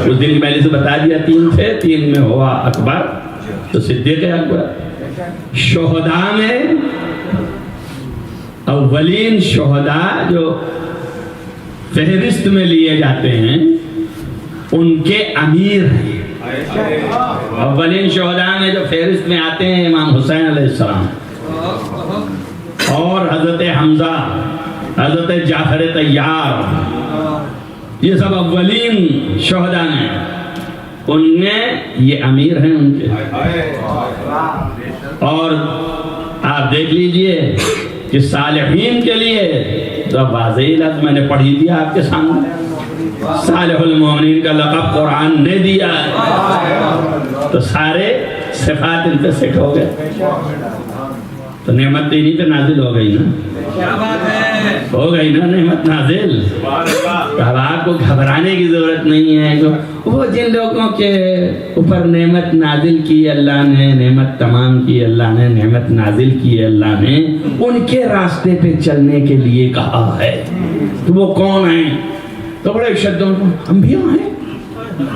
اس دن پہلے سے بتا دیا 3 تھے، 3 میں ہوا اکبر تو صدیق اکبر. شہداء میں اولین شہداء جو فہرست میں لیے جاتے ہیں ان کے امیر ہیں. اولین شہداء میں جو فہرست میں آتے ہیں امام حسین علیہ السلام اور حضرت حمزہ، حضرت جعفر طیار، یہ سب اولین شہداء ہیں. ان میں یہ امیر ہیں ان کے. اور آپ دیکھ لیجئے کہ صالحین کے لیے تو واضح لفظ میں نے پڑھی دیا آپ کے سامنے. صالح المومنین کا لقب قرآن نے دیا ہے، تو سارے صفات ان پہ سیٹ ہو گئے، تو نعمت انہی پہ نازل ہو گئی نا. ہو گئی نا نعمت نازل. اب آپ کو گھبرانے کی ضرورت نہیں ہے. وہ جن لوگوں کے اوپر نعمت نازل کی اللہ نے, نعمت تمام کی اللہ نے, نعمت نازل کی اللہ نے, ان کے راستے پہ چلنے کے لیے کہا ہے. تو وہ کون ہیں؟ تو بڑے شدوں انبیاء ہیں,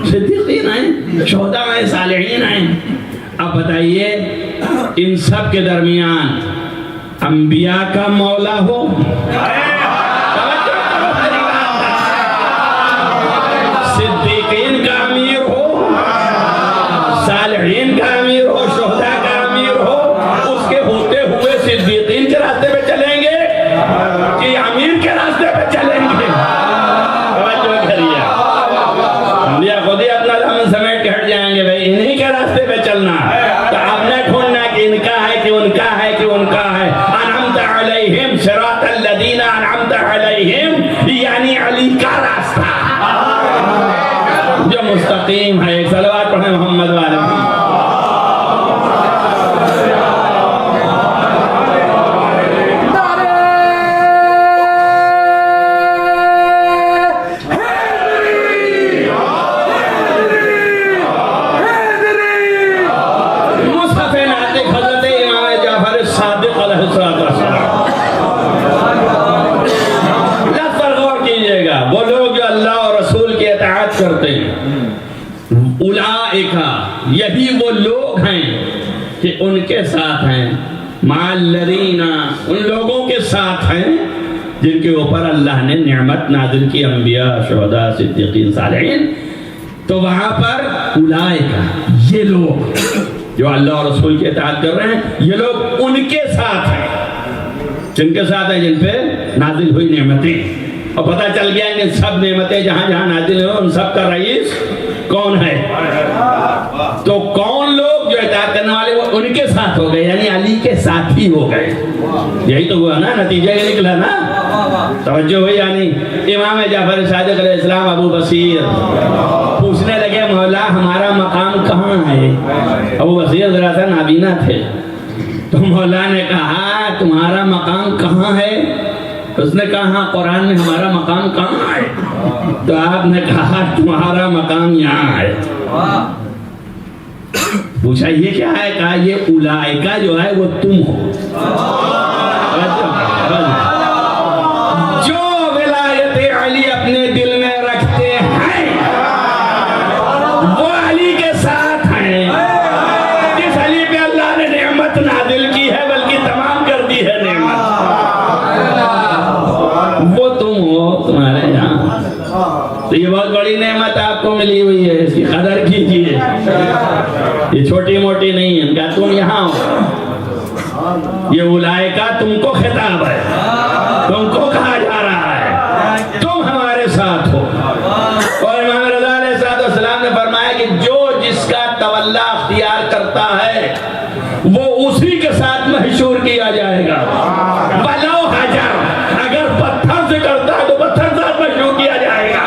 صدیقین ہیں, شہداء ہیں, صالحین ہیں. اب بتائیے ان سب کے درمیان انبیاء کا مولا ہو, صدیقین کا امیر ہو, صالحین کا امیر ہو, شہداء کا امیر ہو, اس کے ہوتے ہوئے صدیقین کے راستے پہ چلیں گے کہ امیر کے راستے پہ چلیں گے؟ توجہ کریے, انبیاء خود ہی اپنا دامن سمیٹ کے ہٹ جائیں گے, بھائی انہی کے راستے پہ چلنا. تو آپ نے ڈھونڈنا کہ ان کا ہے کہ ان کا ہے کہ ان کا ہے. انعمت علیہم صراط الذین انعمت علیہم, یعنی علی کا راستہ جو مستقیم ہے. ایک صلوات پڑھیں محمد والے. کرتے ہیں اولئک, یہی وہ لوگ ہیں کہ ان کے ساتھ ہیں, مع الذین, ان لوگوں کے ساتھ ہیں جن کے اوپر اللہ نے نعمت نازل کی, انبیاء, شہداء, صدیقین, صالحین. تو وہاں پر اولئک, یہ لوگ جو اللہ اور رسول کی اطاعت کر رہے ہیں, یہ لوگ ان کے ساتھ ہیں. جن کے ساتھ ہیں جن پہ نازل ہوئی نعمتیں. اور پتہ چل گیا کہ سب نعمتیں جہاں جہاں نازل ہیں ان سب کا رئیس کون ہے. تو کون لوگ جو اطاعت کرنے والے وہ ان کے ساتھ ہو گئے, یعنی علی کے ساتھ ہی ہو گئے. یہی تو ہوا نا, نتیجہ یہ نکلا نا. توجہ ہوئی. یعنی امام جعفر صادق علیہ السلام ابو بصیر پوچھنے لگے, مولا ہمارا مقام کہاں ہے؟ ابو بصیر ذرا سا نابینا تھے. تو مولا نے کہا تمہارا مقام کہاں ہے؟ اس نے کہا قرآن میں ہمارا مقام کہاں ہے؟ تو آپ نے کہا تمہارا مقام یہاں ہے. پوچھا یہ کیا ہے؟ کہا یہ اولئک جو ہے وہ تم ہو. جو ولایت علی اپنے دل میں رکھتے ہیں وہ علی کے ساتھ ہیں. جس علی پہ اللہ نے نعمت نازل کی ہے, بلکہ تمام کر دی ہے نعمت, وہ تم ہو, تمہارے یہاں. تو یہ بہت بڑی نعمت آپ کو ملی ہوئی ہے, اس کی قدر کیجیے. یہ چھوٹی موٹی نہیں ہے. کہا تم یہاں ہو, یہ اولئک تم کو خطاب ہے, تم کو کہا جا رہا ہے, تم ہمارے ساتھ ہو. اور امام رضا علیہ السلام نے فرمایا کہ جو جس کا تولا اختیار کرتا ہے وہ اسی کے ساتھ محشور کیا جائے گا. ولو حجر, اگر پتھر سے کرتا ہے تو پتھر ساتھ محشور کیا جائے گا.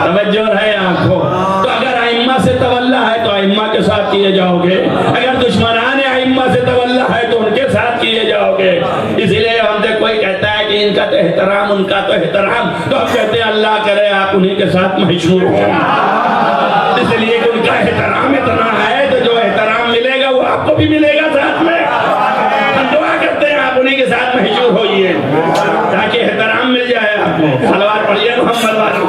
توجہ ہے آپ کو. تو اگر ائمہ سے تولا ہے تو ائمہ کے ساتھ کیے جاؤ گے, اگر دشمنان ائمہ سے تولا ہے تو ان کے ساتھ کیے جاؤ گے. اس لیے ہم سے کوئی کہتا ہے کہ ان کا تو احترام, ان کا تو احترام, تو ہم کہتے ہیں اللہ کرے آپ انہی کے ساتھ محشور ہوں. اس لیے کہ ان کا احترام اتنا ہے تو جو احترام ملے گا وہ آپ کو بھی ملے گا ساتھ میں. ہم دعا کرتے ہیں آپ انہی کے ساتھ محشور ہوئیے تاکہ احترام مل جائے آپ کو. صلوات پڑھیے محمد والے.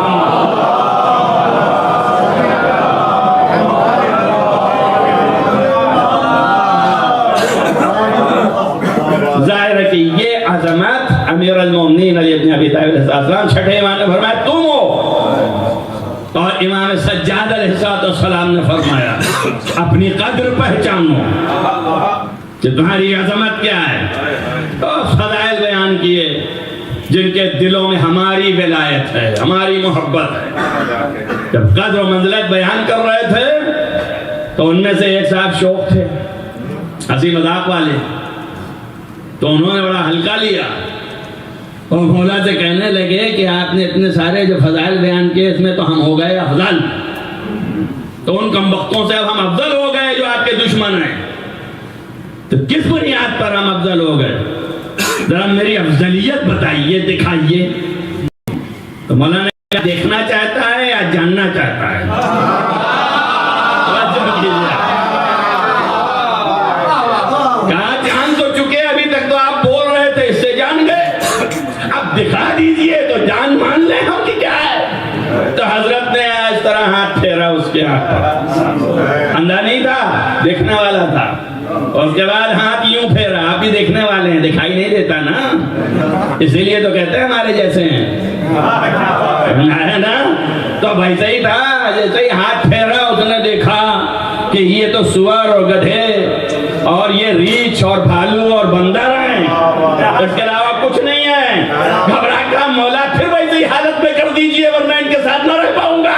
ظاہر ہے کہ یہ عظمت امیر المومنین علی بن ابی طالب علیہ السلام چھٹے امام نے فرمایا تم ہو, اور امام سجاد علیہ السلام نے فرمایا اپنی قدر پہچانو کہ تمہاری عظمت کیا ہے. اور فضائل بیان کیے جن کے دلوں میں ہماری ولایت ہے, ہماری محبت ہے. جب قدر و منزلت بیان کر رہے تھے تو ان میں سے ایک صاحب شوق تھے, ہنسی مذاق والے, تو انہوں نے بڑا ہلکا لیا اور مولا سے کہنے لگے کہ آپ نے اتنے سارے جو فضائل بیان کیے اس میں تو ہم ہو گئے افضل, تو ان کمبختوں سے اب ہم افضل ہو گئے جو آپ کے دشمن ہیں. تو کس بنیاد پر ہم افضل ہو گئے؟ ذرا میری افضلیت بتائیے، دکھائیے. تو مولانا کیا دیکھنا چاہتا ہے یا جاننا چاہتا ہے؟ کہا جان تو چکے، ابھی تک تو آپ بول رہے تھے، اس سے جان گئے، اب دکھا دیجئے تو جان مان لیں ہم کہ کیا ہے. تو حضرت نے اس طرح ہاتھ پھیرا اس کے ہاتھ پر. اندھا نہیں تھا، دیکھنے والا تھا. اور اس کے بعد ہاتھ یوں پھیرا. آپ بھی دیکھنے والے ہیں، دکھائی نہیں دیتا نا، اسی لیے تو کہتے ہیں ہمارے جیسے ہیں نا. تو ویسے ہی تھا، جیسے ہی ہاتھ پھیرا اس نے دیکھا کہ یہ تو سور اور گدھے اور یہ ریچھ اور بھالو اور بندر ہیں، اس کے علاوہ کچھ نہیں ہے. گھبرا کر مولا پھر ویسے ہی حالت میں کر دیجئے ورنہ ان کے ساتھ نہ رہ پاؤں گا.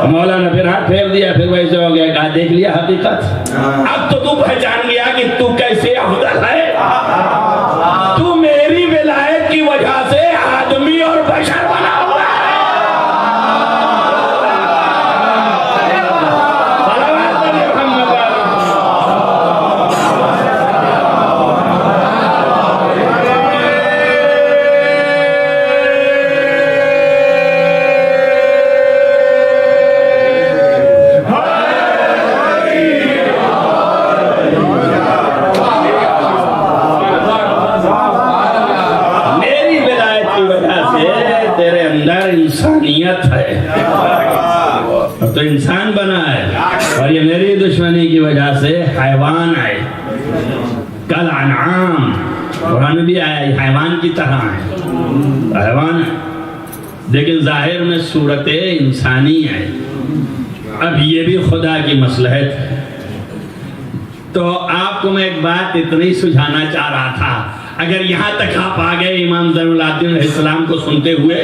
مولا نے پھر ہاتھ پھیر دیا، پھر ویسے ہو گیا. کہا دیکھ لیا حقیقت، اب تو تو پہچان گیا کہ تو کیسے افضل ہے. تو میری ولایت کی وجہ سے آدمی اور بشر بنا ہوا ہے. انسانیت ہے تو انسان بنا ہے، اور یہ میری دشمنی کی وجہ سے حیوان ہے. کل انعام قرآن بھی آیا حیوان کی طرح ہے، حیوان ہے لیکن ظاہر میں صورت انسانی ہے. اب یہ بھی خدا کی مصلحت ہے. تو آپ کو میں ایک بات اتنی سجھانا چاہ رہا تھا، اگر یہاں تک آپ آ گئے امام زین العابدین علیہ السلام کو سنتے ہوئے،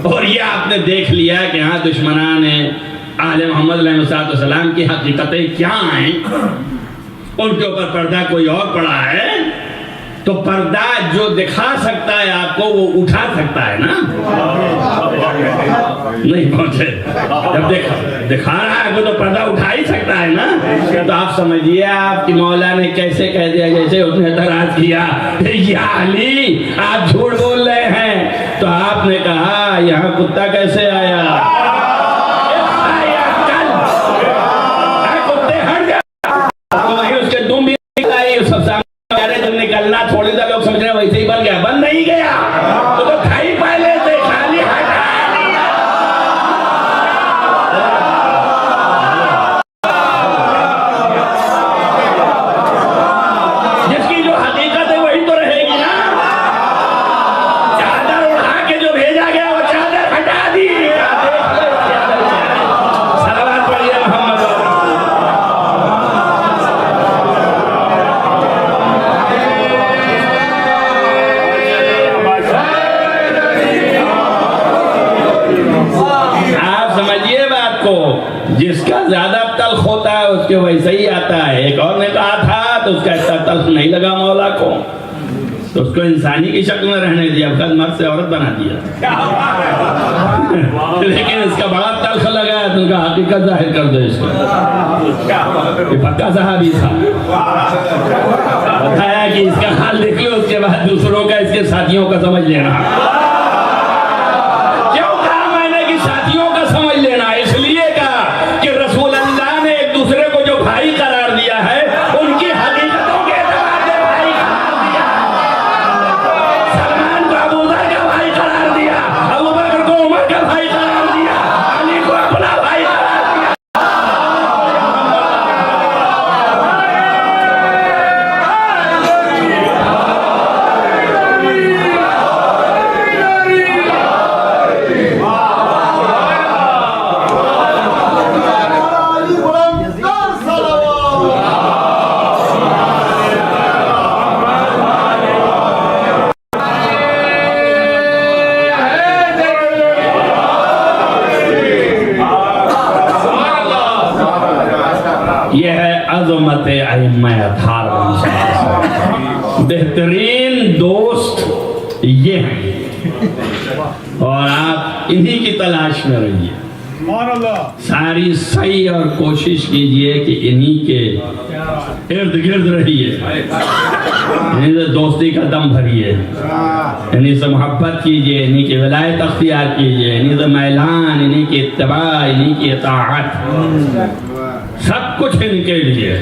اور یہ آپ نے دیکھ لیا کہ ہاں دشمنان آل محمد علیہ السلام کی حقیقتیں کیا ہیں، ان کے اوپر پردہ کوئی اور پڑا ہے، تو پردہ جو دکھا سکتا ہے آپ کو وہ اٹھا سکتا ہے نا. نہیں پہنچے، جب دکھا رہا ہے تو پردہ اٹھا ہی سکتا ہے نا. تو آپ سمجھیے آپ کی مولا نے کیسے کہہ دیا، جیسے اس نے اعتراض کیا یا علی آپ جھوٹ بول رہے ہیں. تو آپ نے کہا یہاں کتا کیسے آیا؟ کتے ہٹ جا، اس کے دم بھی نکلنا تھوڑی دیر لوگ سمجھ رہے ہیں ویسے ہی بن گیا، بن نہیں گیا، وہ تو کھائی پہلے سے خالی ہٹا. جس کی جو حقیقت ہے وہی تو رہے گی نا. چادر اڑا کے جو بھیجا گیا وہ چادر ہٹا دی. صلوات پڑھیے محمد. جس کا زیادہ تلخ ہوتا ہے اس کے ویسے ہی آتا ہے. ایک اور نے کہا تھا تو اس کا اتنا تلخ نہیں لگا مولا کو، تو اس کو انسانی کی شکل میں رہنے دیا، کل مرد سے عورت بنا دیا. لیکن اس کا بڑا تلخ لگا ہے تو ان کا حقیقت ظاہر کر دو. اس کو یہ پکا صحابی تھا، بتایا کہ اس کا حال دیکھ لو، اس کے بعد دوسروں کا اس کے ساتھیوں کا سمجھ لینا. کیوں کہا میں نے کہ ساتھیوں کا سمجھ لینا؟ اس لیے کہ رسول اللہ نے ایک دوسرے کو جو بھائی قرار دیا ہے ان کی حقیقتوں کے اعتبار سے بھائی قرار دیا. سلمان کو ابو ذر کا بھائی قرار دیا، ابو بکر کو عمر کا بھائی قرار دیا، علی کو اپنا بھائی قرار دیا. یہ ہے عظمت ائمہ اطہار. بہترین دوست یہ ہیں، اور آپ انہی کی تلاش میں رہیے. ساری سعی اور کوشش کیجئے کہ انہی کے ارد گرد رہیے، انہی سے دوستی کا دم بھریے، انہی سے محبت کیجئے، انہی کی ولایت اختیار کیجئے، انہی سے میلان، انہی کی اتباع، انہی کی اطاعت، سب کچھ ان کے لیے،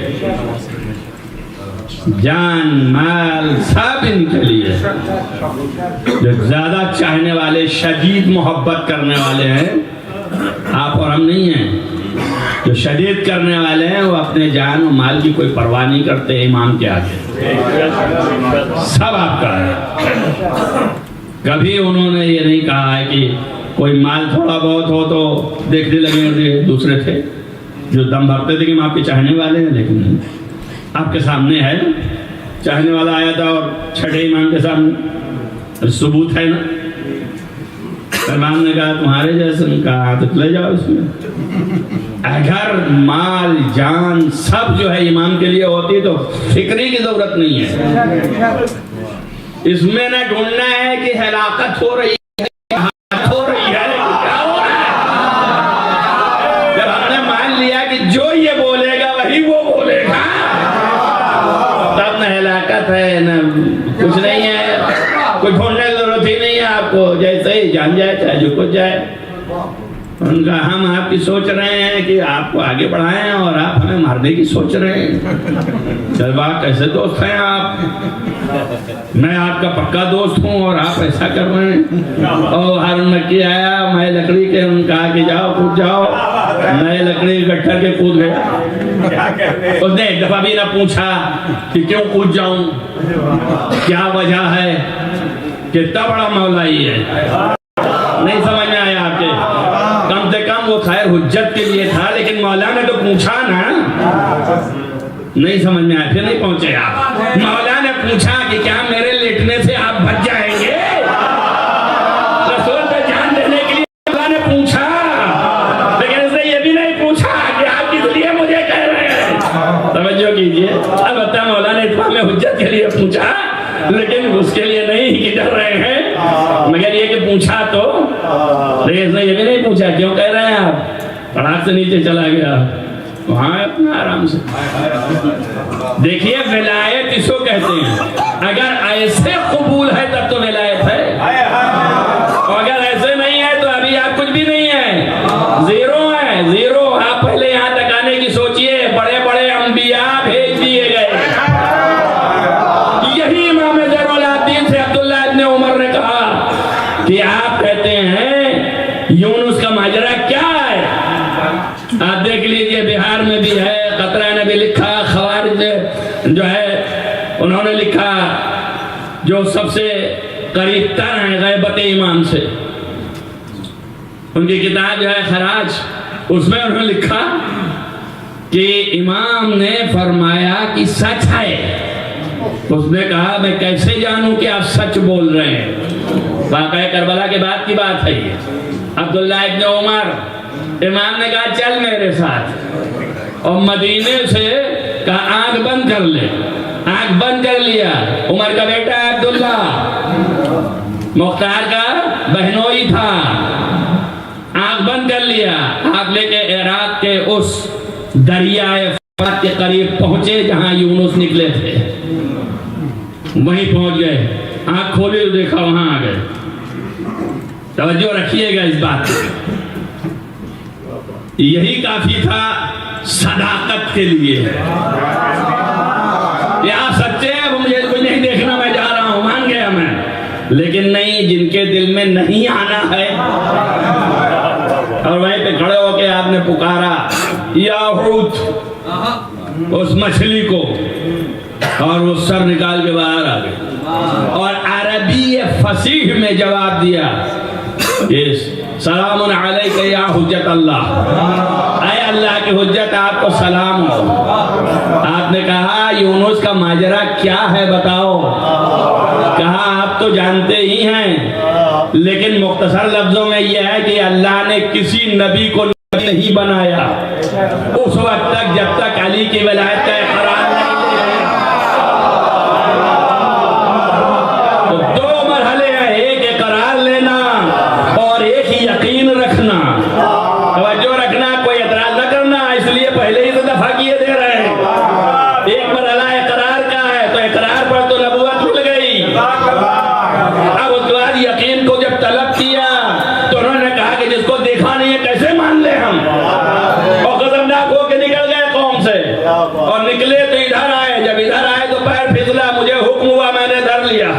جان مال سب ان کے لیے۔ جو زیادہ چاہنے والے، شدید محبت کرنے والے ہیں، آپ اور ہم نہیں ہیں۔ جو شدید کرنے والے ہیں وہ اپنے جان و مال کی کوئی پرواہ نہیں کرتے امام کے آگے، سب آپ کا ہے۔ کبھی انہوں نے یہ نہیں کہا ہے کہ کوئی مال تھوڑا بہت ہو تو دیکھنے لگے، دوسرے تھے جو دم بھرتے تھے کہ ہم آپ کے چاہنے والے ہیں، لیکن نہیں، آپ کے سامنے ہے، چاہنے والا آیا تھا اور چھٹے امام کے سامنے ثبوت ہے نا۔ امام نے کہا تمہارے جیسے، نے کہا تو لے جاؤ اس میں۔ اگر مال جان سب جو ہے امام کے لیے ہوتی تو فکری کی ضرورت نہیں ہے۔ اس میں نہ ڈھونڈنا ہے کہ ہلاکت ہو رہی ہے، ہو رہی ہے، کیا ہو رہا ہے۔ جب ہم نے مان لیا کہ جو یہ بولے گا وہی وہ بولے گا، تب نہ ہلاکت ہے نہ کچھ نہیں ہے، کوئی ڈھونڈنے کی ضرورت ہی نہیں ہے آپ کو، جیسے ہی جان جائے چاہے جو کچھ جائے۔ ان کا ہم آپ کی سوچ رہے ہیں کہ آپ کو آگے بڑھائیں اور آپ ہمیں مارنے کی سوچ رہے ہیں۔ چلوا کیسے دوست ہیں آپ؟ میں آپ کا پکا دوست ہوں اور آپ ایسا کر رہے ہیں۔ اور ہارون مکی آیا، میں لکڑی کے ان کہا کہ جاؤ کود جاؤ، میں لکڑی گٹھر کے کود گیا۔ اس نے ایک دفعہ بھی نہ پوچھا کہ کیوں کود جاؤں، کیا وجہ ہے، کتنا بڑا مولا ہی ہے۔ نہیں سمجھ میں آیا آپ کے؟ کم سے کم وہ خیر حجت کے لیے تھا، لیکن مولا نے تو پوچھا نا۔ نہیں سمجھ میں آیا، پھر نہیں پہنچے آپ۔ مولا نے پوچھا کہ کیا میرے لیٹنے سے آپ بچ جائیں گے؟ رسول پہ جان دینے کے لیے مولا نے پوچھا، لیکن اس نے یہ بھی نہیں پوچھا کہ آپ کس لیے مجھے کہہ رہے ہیں۔ توجہ کیجئے، البتہ مولا نے اتمام حجت کے لیے پوچھا، لیکن اس کے لیے نہیں کہ ڈر رہے ہیں، مگر یہ کہ پوچھا تو، لیکن اس نے یہ بھی نہیں پوچھا کیوں کہہ رہے ہیں آپ، پڑھاک سے نیچے چلا گیا وہاں اپنا آرام سے۔ دیکھیے ولایت اس کو کہتے ہیں، اگر ایسے قبول ہے تب تو ولایت ہے، اور اگر ایسے نہیں ہے تو ابھی آپ کچھ بھی نہیں ہے، زیرو ہے، زیرو۔ آپ پہلے یہاں تک آنے کی سوچئے، بڑے بڑے انبیاء بھیج دیے گئے۔ یہی امام زین العابدین سے عبداللہ ابن عمر نے کہا کہ آپ کہتے ہیں یونس کا ماجرا کیا ہے؟ آپ دیکھ لیجئے، بہار میں بھی ہے، قطرہ نے بھی لکھا، خوارج جو ہے انہوں نے لکھا، جو سب سے قریب تر ہیں غیبت امام سے، ان کی کتاب جو ہے خراج، اس میں انہوں نے لکھا کہ امام نے فرمایا کہ سچ ہے۔ اس نے کہا میں کیسے جانوں کہ آپ سچ بول رہے ہیں؟ واقعہ کربلا کے بعد کی بات ہے یہ۔ عبداللہ ابن عمر، امام نے کہا چل میرے ساتھ، اور مدینے سے کہا آنکھ بند کر لے، آنکھ بند کر لیا۔ عمر کا بیٹا ہے عبداللہ، مختار کا بہنوئی تھا، آنکھ بند کر لیا۔ آپ لے کے عراق کے اس دریائے فرات کے قریب پہنچے جہاں یونس نکلے تھے، وہیں پہنچ گئے، آنکھ کھولی تو دیکھا وہاں آ گئے۔ توجہ رکھیے گا اس بات پہ، یہی کافی تھا صداقت کے لیے۔ یہ آپ سچے ہیں، وہ مجھے کچھ نہیں دیکھنا، میں جا رہا ہوں، مان گیا میں، لیکن نہیں، جن کے دل میں نہیں آنا ہے، اور وہیں پہ کھڑے ہو کے آپ نے پکارا یا حوت، اس مچھلی کو، اور وہ سر نکال کے باہر آ گئے، اور عربی فصیح میں جواب دیا، سلام علیک یا حجت اللہ، اے اللہ کی حجت آپ کو سلام ہو۔ آپ نے کہا یونس کا ماجرا کیا ہے بتاؤ؟ کہا آپ تو جانتے ہی ہیں، لیکن مختصر لفظوں میں یہ ہے کہ اللہ نے کسی نبی کو نبی نہیں بنایا اس وقت تک جب تک علی کی ولایت کا اقرار نہیں۔ تو دو مرحلے ہیں، ایک اقرار لینا اور ایک ہی یقین رکھنا۔ رد کیا تو انہوں نے کہا کہ جس کو دیکھا نہیں ہے کیسے مان لے ہم، اور غضبناک ہو کے نکل گئے قوم سے، اور نکلے تو ادھر آئے، جب ادھر آئے تو پیر پھسلا، مجھے حکم ہوا میں نے دھر لیا،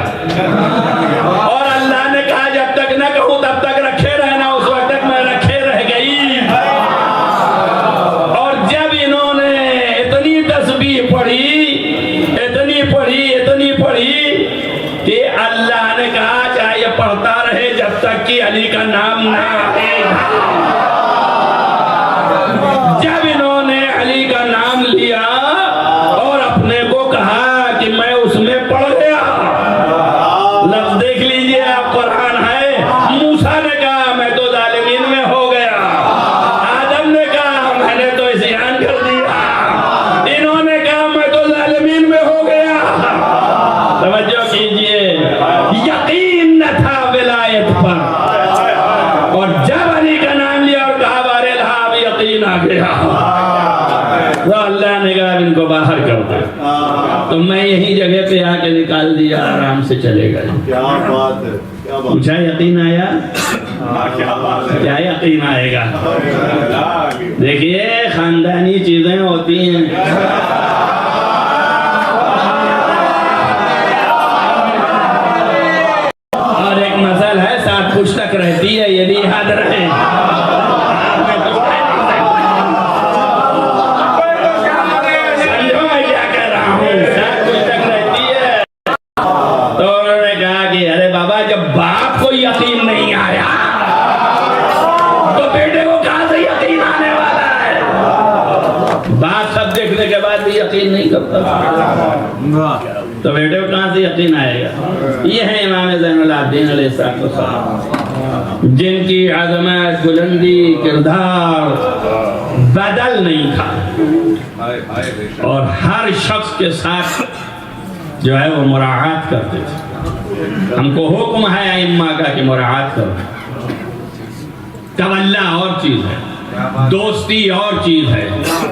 اور اللہ نے کہا جب تک نہ کہوں تب تک رکھے رہنا، اس وقت تک میں رکھے رہ گئی، اور جب انہوں نے اتنی تسبیح پڑھی کہ اللہ نے کہا چاہے یہ پڑھتا رہے جب تک کہ علی کا نام نہ آئے، جب انہوں نے علی کا نام لیا اور اپنے کو کہا کہ میں اس میں پڑھ گیا، لفظ دیکھ لیجئے آپ، قرآن ہے، موسیٰ نے کہا میں تو ظالمین میں ہو گیا، آدم نے کہا میں نے تو عصیان کر دیا، انہوں نے کہا میں تو ظالمین میں ہو گیا۔ توجہ کیجئے، یقین نہ تھا ولایت پر، اور جب علی کا نام لیا اور کہا بارے لہا اب یقین آ گیا، تو اللہ نے کہا ان کو باہر کر دے، تو میں یہی جگہ پہ آ کے نکال دیا، آرام سے چلے گئے۔ کیا بات ہے، پوچھا یقین آیا؟ کیا یقین آئے گا؟ دیکھیے خاندانی چیزیں ہوتی ہیں، اور ایک مسئلہ ہے 7 پوچھ تک رہتی ہے، یہ بھی یاد رہے۔ سمجھو میں کیا کہہ رہا ہوں، 7 پوچھ تک رہتی ہے۔ تو انہوں نے کہا کہ ارے بابا جب باپ کو یقین نہیں آیا تو بیٹے کو کہاں سے یقین آنے والا ہے؟ باپ سب دیکھنے کے بعد بھی یقین نہیں کرتا تو بیٹے کو کہاں سے یقین آئے گا؟ یہ ہے امام زین العابدین علیہ السلام، جن کی عظمت، بلندی، کردار بدل نہیں تھا، اور ہر شخص کے ساتھ جو ہے وہ مراعات کرتے تھے۔ ہم کو حکم ہے ائمہ کا کہ مراعات کرو، تولا اور چیز ہے، دوستی اور چیز ہے،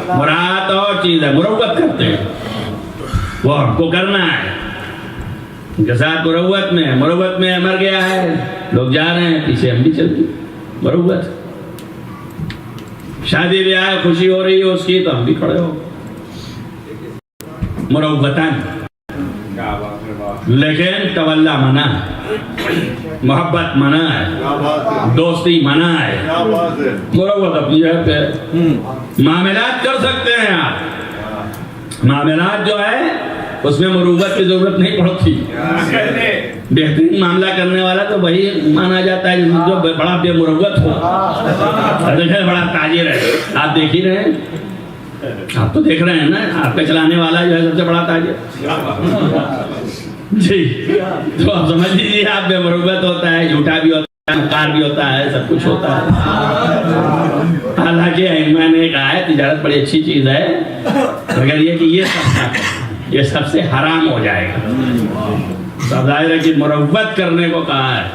مراعات اور چیز ہے، مروت کرتے ہیں، وہ ہم کو کرنا ہے، ان کے ساتھ مروت میں مر گیا ہے، لوگ جا رہے ہیں پیچھے ہم بھی چلتے، مروت، شادی بیاہ خوشی ہو رہی ہے اس کی تو ہم بھی کھڑے ہو، مروتاً، لیکن تولا منع ہے، محبت منع ہے، دوستی منع ہے، مروت اپنی جگہ پہ، معاملات کر سکتے ہیں آپ، معاملات جو ہے اس میں مروت کی ضرورت نہیں پڑتی، بہترین معاملہ کرنے والا تو وہی مانا جاتا ہے جو بڑا بے مروت ہو، دیکھیں بڑا تاجر ہے، آپ دیکھ ہی رہے ہیں، آپ تو دیکھ رہے ہیں نا، آپ کا چلانے والا جو ہے سب سے بڑا تاجر، جی تو آپ سمجھ لیجیے آپ بے مروت ہوتا ہے، جھوٹا بھی ہوتا ہے، مکار بھی ہوتا ہے، سب کچھ ہوتا ہے۔ حالانکہ ائمہ نے کہا ہے تجارت بڑی اچھی چیز ہے، مگر یہ کہ یہ سب سے حرام ہو جائے گا، سب ظاہر ہے کہ مروت کرنے کو کہا ہے،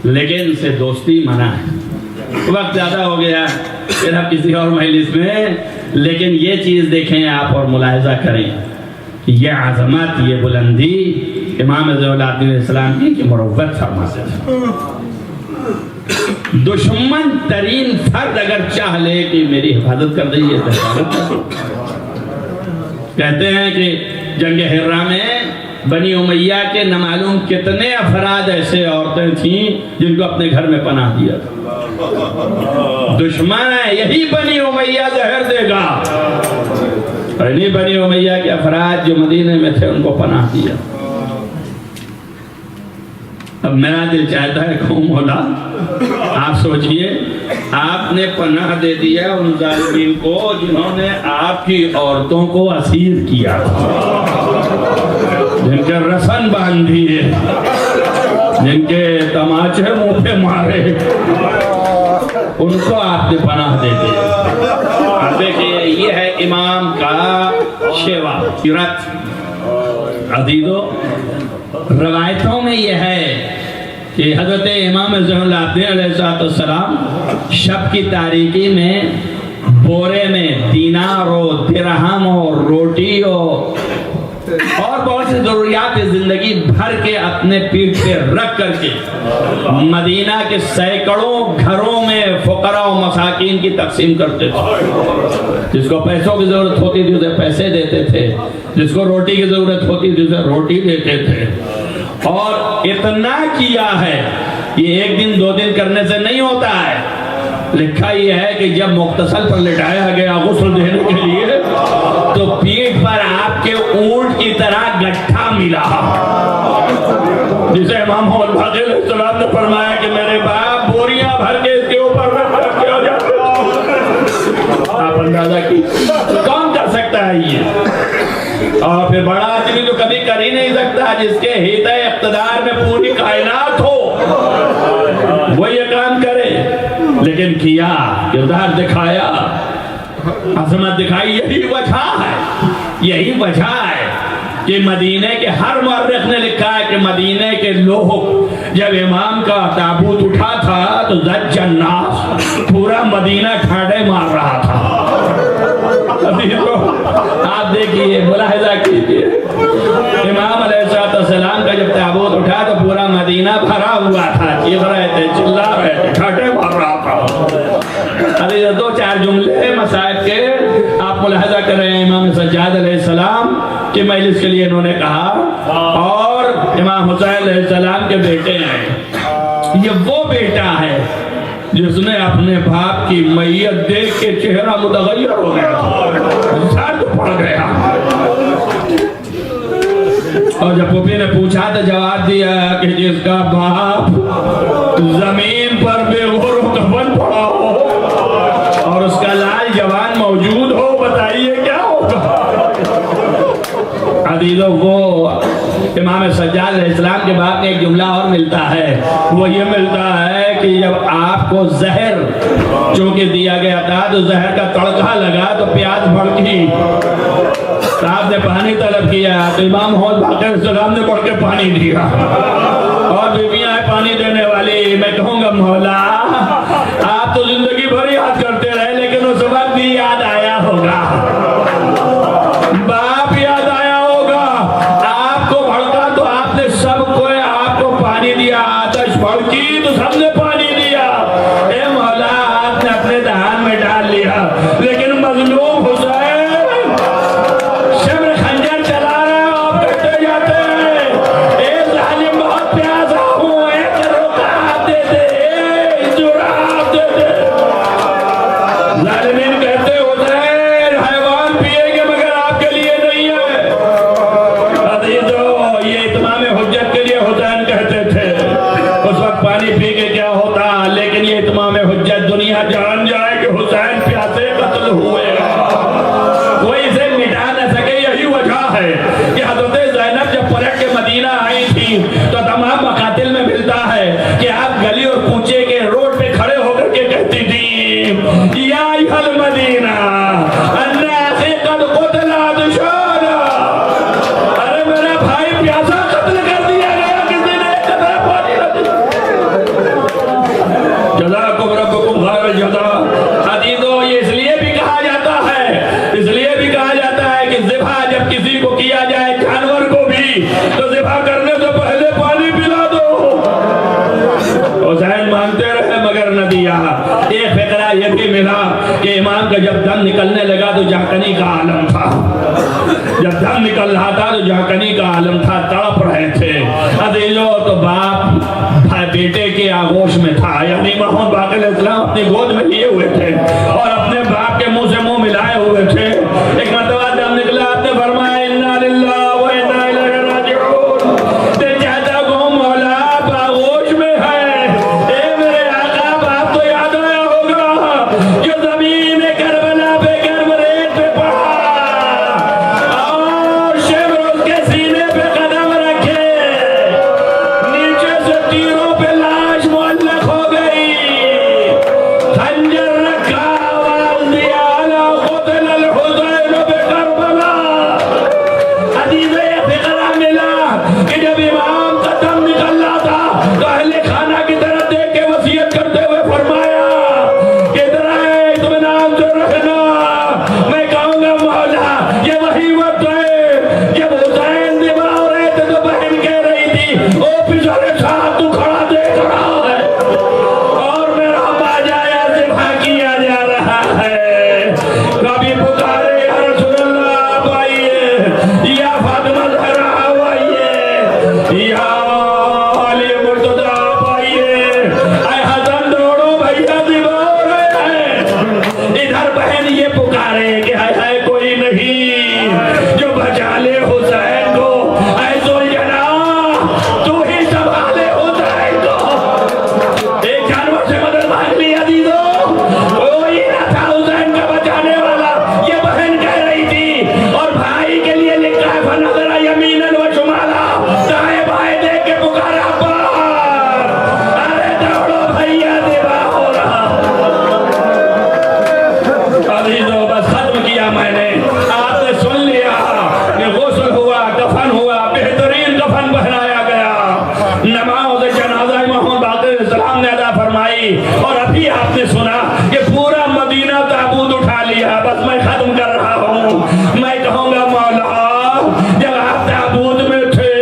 لیکن ان سے دوستی منع ہے۔ وقت زیادہ ہو گیا پھر اب کسی اور مجلس میں، لیکن یہ چیز دیکھیں آپ اور ملاحظہ کریں، یہ عظمت، یہ بلندی امام زین العابدین علیہ السلام کی کہ مروت فرماتے تھے۔ دشمن ترین فرد اگر چاہ لے کہ میری حفاظت کر دیں، یہ حفاظت کر دیں۔ کہتے ہیں کہ جنگ حرہ میں بنی امیہ کے نامعلوم کتنے افراد ایسے عورتیں تھیں جن کو اپنے گھر میں پناہ دیا تھا۔ دشمن ہے یہی بنی امیہ زہر دے گا، انہی بنی امیہ کے افراد جو مدینے میں تھے ان کو پناہ دیا۔ اب میرا دل چاہتا ہے کہ مولا آپ سوچئے، آپ نے پناہ دے دیا ان ظالمین کو جنہوں نے آپ کی عورتوں کو اسیر کیا، جن کے رسن باندھ دیے، جن کے تماچے منہ پہ مارے، ان کو آپ نے پناہ دے دی۔ آپ دیکھیے یہ ہے امام کا شیوا سیرت۔ عزیزو روایتوں میں یہ ہے کہ حضرت امام زین العابدین علیہ السلام شب کی تاریکی میں بورے میں دینار و درہم و روٹی و اور بہت سی ضروریات زندگی بھر کے اپنے پیٹھ پہ رکھ کر کے مدینہ کے سینکڑوں گھروں میں فقراء و مساکین کی تقسیم کرتے تھے. جس کو پیسوں کی ضرورت ہوتی تھی اسے پیسے دیتے تھے, جس کو روٹی کی ضرورت ہوتی تھی اسے روٹی دیتے تھے. اور اتنا کیا ہے, یہ ایک دن دو دن کرنے سے نہیں ہوتا ہے. لکھا یہ ہے کہ جب مغتسل پر لٹایا گیا غسل دینے کے لیے تو پیٹھ پر آپ کے اونٹ کی طرح گٹھا ملا, جسے امام محمد باقر علیہ السلام نے فرمایا کہ میرے باپ بوریاں بھر کے اس کے اوپر رکھ کے ہو جاتے. آپ اندازہ کی کون کر سکتا ہے یہ؟ اور پھر بڑا آدمی تو کبھی کر ہی نہیں سکتا جس کے ہیدہ اقتدار میں پوری کائنات ہو وہ یہ کام کرے. لیکن کیا, کردار دکھایا, عظمت دکھائی. یہی وجہ ہے کہ مدینے کے ہر مورخ نے لکھا ہے کہ مدینے کے لوگ جب امام کا تابوت اٹھا تھا تو زج الناس, پورا مدینہ ٹھاڈے مار رہا تھا. آپ دیکھیے, ملاحظہ کیجیے, امام علیہ السلام کا جب تابوت اٹھا تو پورا مدینہ بھرا ہوا تھا, چیخ رہے تھے, چلا رہے تھے, ٹھاڈے مار رہا تھا. دو چار جملے مصائب کے آپ ملاحظہ کر رہے ہیں. امام سجاد علیہ السلام کی مجلس کے لیے انہوں نے کہا, اور امام حسین علیہ السلام کے بیٹے ہیں. یہ وہ بیٹا ہے جس نے اپنے باپ کی میت دیکھ کے چہرہ متغیر ہو گیا تھا, سر پڑ گیا. اور جب پوپی نے پوچھا تو جواب دیا کہ جس کا باپ زمین پر بے غور و کفن پڑا ہو اور اس کا لال جوان موجود ہو, بتائیے کیا ہوگا. عزیزو, وہ امام سجاد علیہ السلام کے بعد میں ایک جملہ اور ملتا ہے, وہ یہ ملتا ہے کہ جب آپ کو زہر چونکہ دیا گیا تھا تو زہر کا تڑکا لگا تو پیاس بھڑکی, تو آپ نے پانی طلب کیا تو امام محمد باقر علیہ السلام نے بڑھ کے پانی دیا. اور بیویاں پانی دینے والی, میں کہوں گا مولا آپ تو زندگی بھر یاد کرتے رہے لیکن اس وقت بھی یاد آیا ہوگا, باپ یاد آیا ہوگا. آپ کو بھڑکا تو آپ نے سب کو آپ کو پانی دیا, آتش بھڑکی تو سب نے پانی دیا. اے مولا آپ نے اپنے دہان میں ڈال لیا, لیکن مظلوم حسین شمر خنجر چلا رہا ہے, آپ کٹے جاتے ہیں. اے ظالم بہت پیاسا ہوں, اے روکا آپ دے دے, اے جوڑا آپ دے دے. ظالمین کہتے حسین حیوان پیے گے مگر آپ کے لیے نہیں ہے. عزیزو, یہ اتمام حجت کے لیے حسین کہتے تھے. اس وقت پانی پی کے کیا ہوتا, لیکن یہ اتمام حجت دنیا جان جائے کہ حسین پیاسے قتل ہوئے, کوئی اسے مٹا نہ سکے. یہی وجہ ہے کہ حضرت زینب جب پلٹ کے مدینہ آئی تھی تو تمام مقاتل میں ملتا ہے کہ آپ گلی اور کوچے کے روڈ پہ کھڑے ہو کر کے کہتی تھی, یا ایھا المدینہ الناس قد قتل عطشانا. ارے میرا بھائی پیاسا قتل کر دیا گیا, کسی نے ایک قطرہ پانی نہ دیا. جزاکم ربکم خیر الجزا. عزیزو, یہ اس لیے بھی کہا جاتا ہے کہ ذبح جب کسی کو کیا جائے, جانور کو بھی, تو ذبح کرنے سے پہلے پانی پلا دو. حسین مانتے رہے مگر نہ دیا. ایک فقرہ یہ بھی ملا کہ امام کا جب دم نکلنے لگا تو جہکنی کا عالم تھا, جب دم نکل رہا تھا تو جہکنی کا عالم تھا, تڑپ رہے تھے. عزیزو, تو باپ بیٹے کے آغوش میں تھا, یعنی محمد باقر علیہ السلام اپنی گود میں لیے ہوئے تھے اور اپنے باپ کے منہ سے منہ ملائے ہوئے تھے. ایک مرتبہ دم نکلا, آپ نے فرمایا انا للہ و انا الیہ راجعون. چاہتا کو مولا آغوش میں ہے. اے میرے آقا, باپ تو یاد آیا ہوگا جو زمین کربلا پہ گرم ریت پہ پڑا اور شمر اس کے سینے پہ قدم رکھے, نیچے سے تیروں پہ لاش معلق ہو گئی, خنجر رکھ آئی اور ابھی آپ نے سنا کہ پورا مدینہ تابوت اٹھا لیا. بس میں ختم کر رہا ہوں. میں کہوں گا مولا جب آپ تابوت میں تھے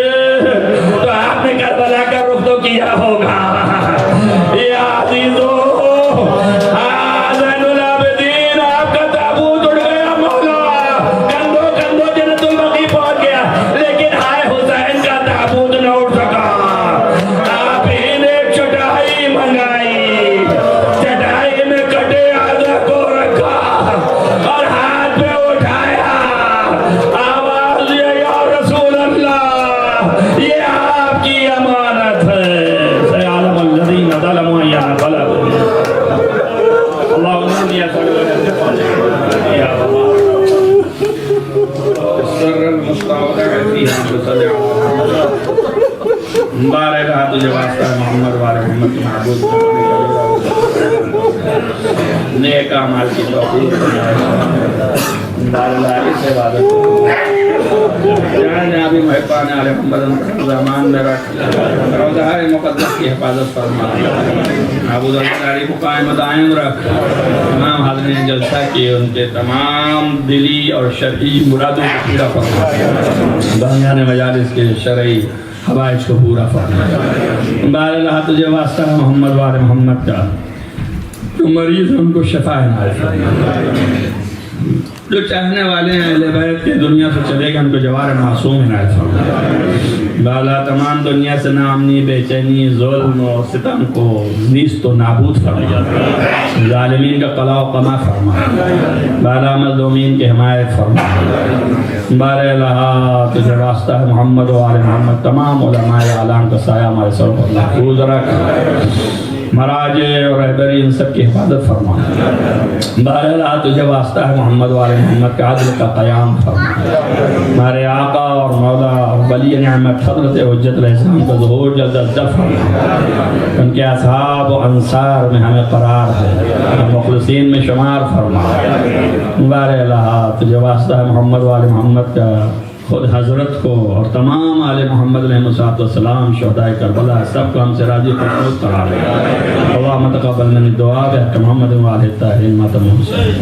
تو آپ نے کربلا کا رخ تو کیا ہوگا. یا عزیزو زین العابدین آپ کا تابوت اٹھ گیا مولا. کندھوں کندھوں جنت البقیع پہنچ گیا لیکن ہائے حسین کا تابوت نہ اٹھ سکا. آپ ہی نے ایک چٹائی منگائی. چٹائی میں کٹے آدھا کو رکھا اور ہاتھ پہ اٹھایا. آواز دیا یا رسول اللہ یہ آپ کی امانت ہے. سیعلم الذین ظلموا ایّ انقلبوا. اللہم یا یا سر المستودع فیہا بصدع بارے رہا تجھے واسطہ محمد وارے محمد کی معبود نیک اعمال کی توفیق بارے اس عبادت جہاں جنابی محبان علیہ محمد زمان میں رکھ روضہ مقدس کی حفاظت فرما. معبود القراری کو قائم دائم رکھ. تمام حاضرین جلسہ کیے ان کے تمام دلی اور شرعی مرادوں کو پورا فرما. بانیان مجالس کے شرعی حوائج کو پورا فرما. بارے اللہ تجھے واسطہ محمد وارے محمد کا جو مریض ہیں ان کو شفا عنایت فرما. جو چاہنے والے ہیں اہل بیت کے دنیا سے چلے گئے ان کو جوار معصوم عنایت فرما. بالا تمام دنیا سے ناامنی بے چینی ظلم و ستم کو نیست و نابود فرما. ظالمین کا قلاع و قمع فرما. بالا مظلومین کی حمایت فرما. بارے اللہ تجھے واسطہ ہے محمد و آل محمد تمام علماء اعلام کا سایہ ہمارے سر پر محفوظ رکھ. مراجع اور رہبری ان سب کی حفاظت فرما. بارے اللہ تجھے واسطہ ہے محمد و آل محمد کے عدل کا قیام فرما. ہمارے آقا اور مولا ولی نعمت حضرت حجت علیہ السلام کا ظہور جلد از جلد فرما. ان کے اصحاب و انصار میں ہمیں قرار ہے. مخلصین میں شمار فرما. بارے اللہ تجھے واسطہ ہے محمد و آل محمد کا خود حضرت کو اور تمام آل محمد علیہ السلام شہداء کربلا سب کو ہم سے راضی خوشنود قرار دے. اللہم تقبل منی دعا بحق محمد و آلہ الطاہرین ماتم حسین.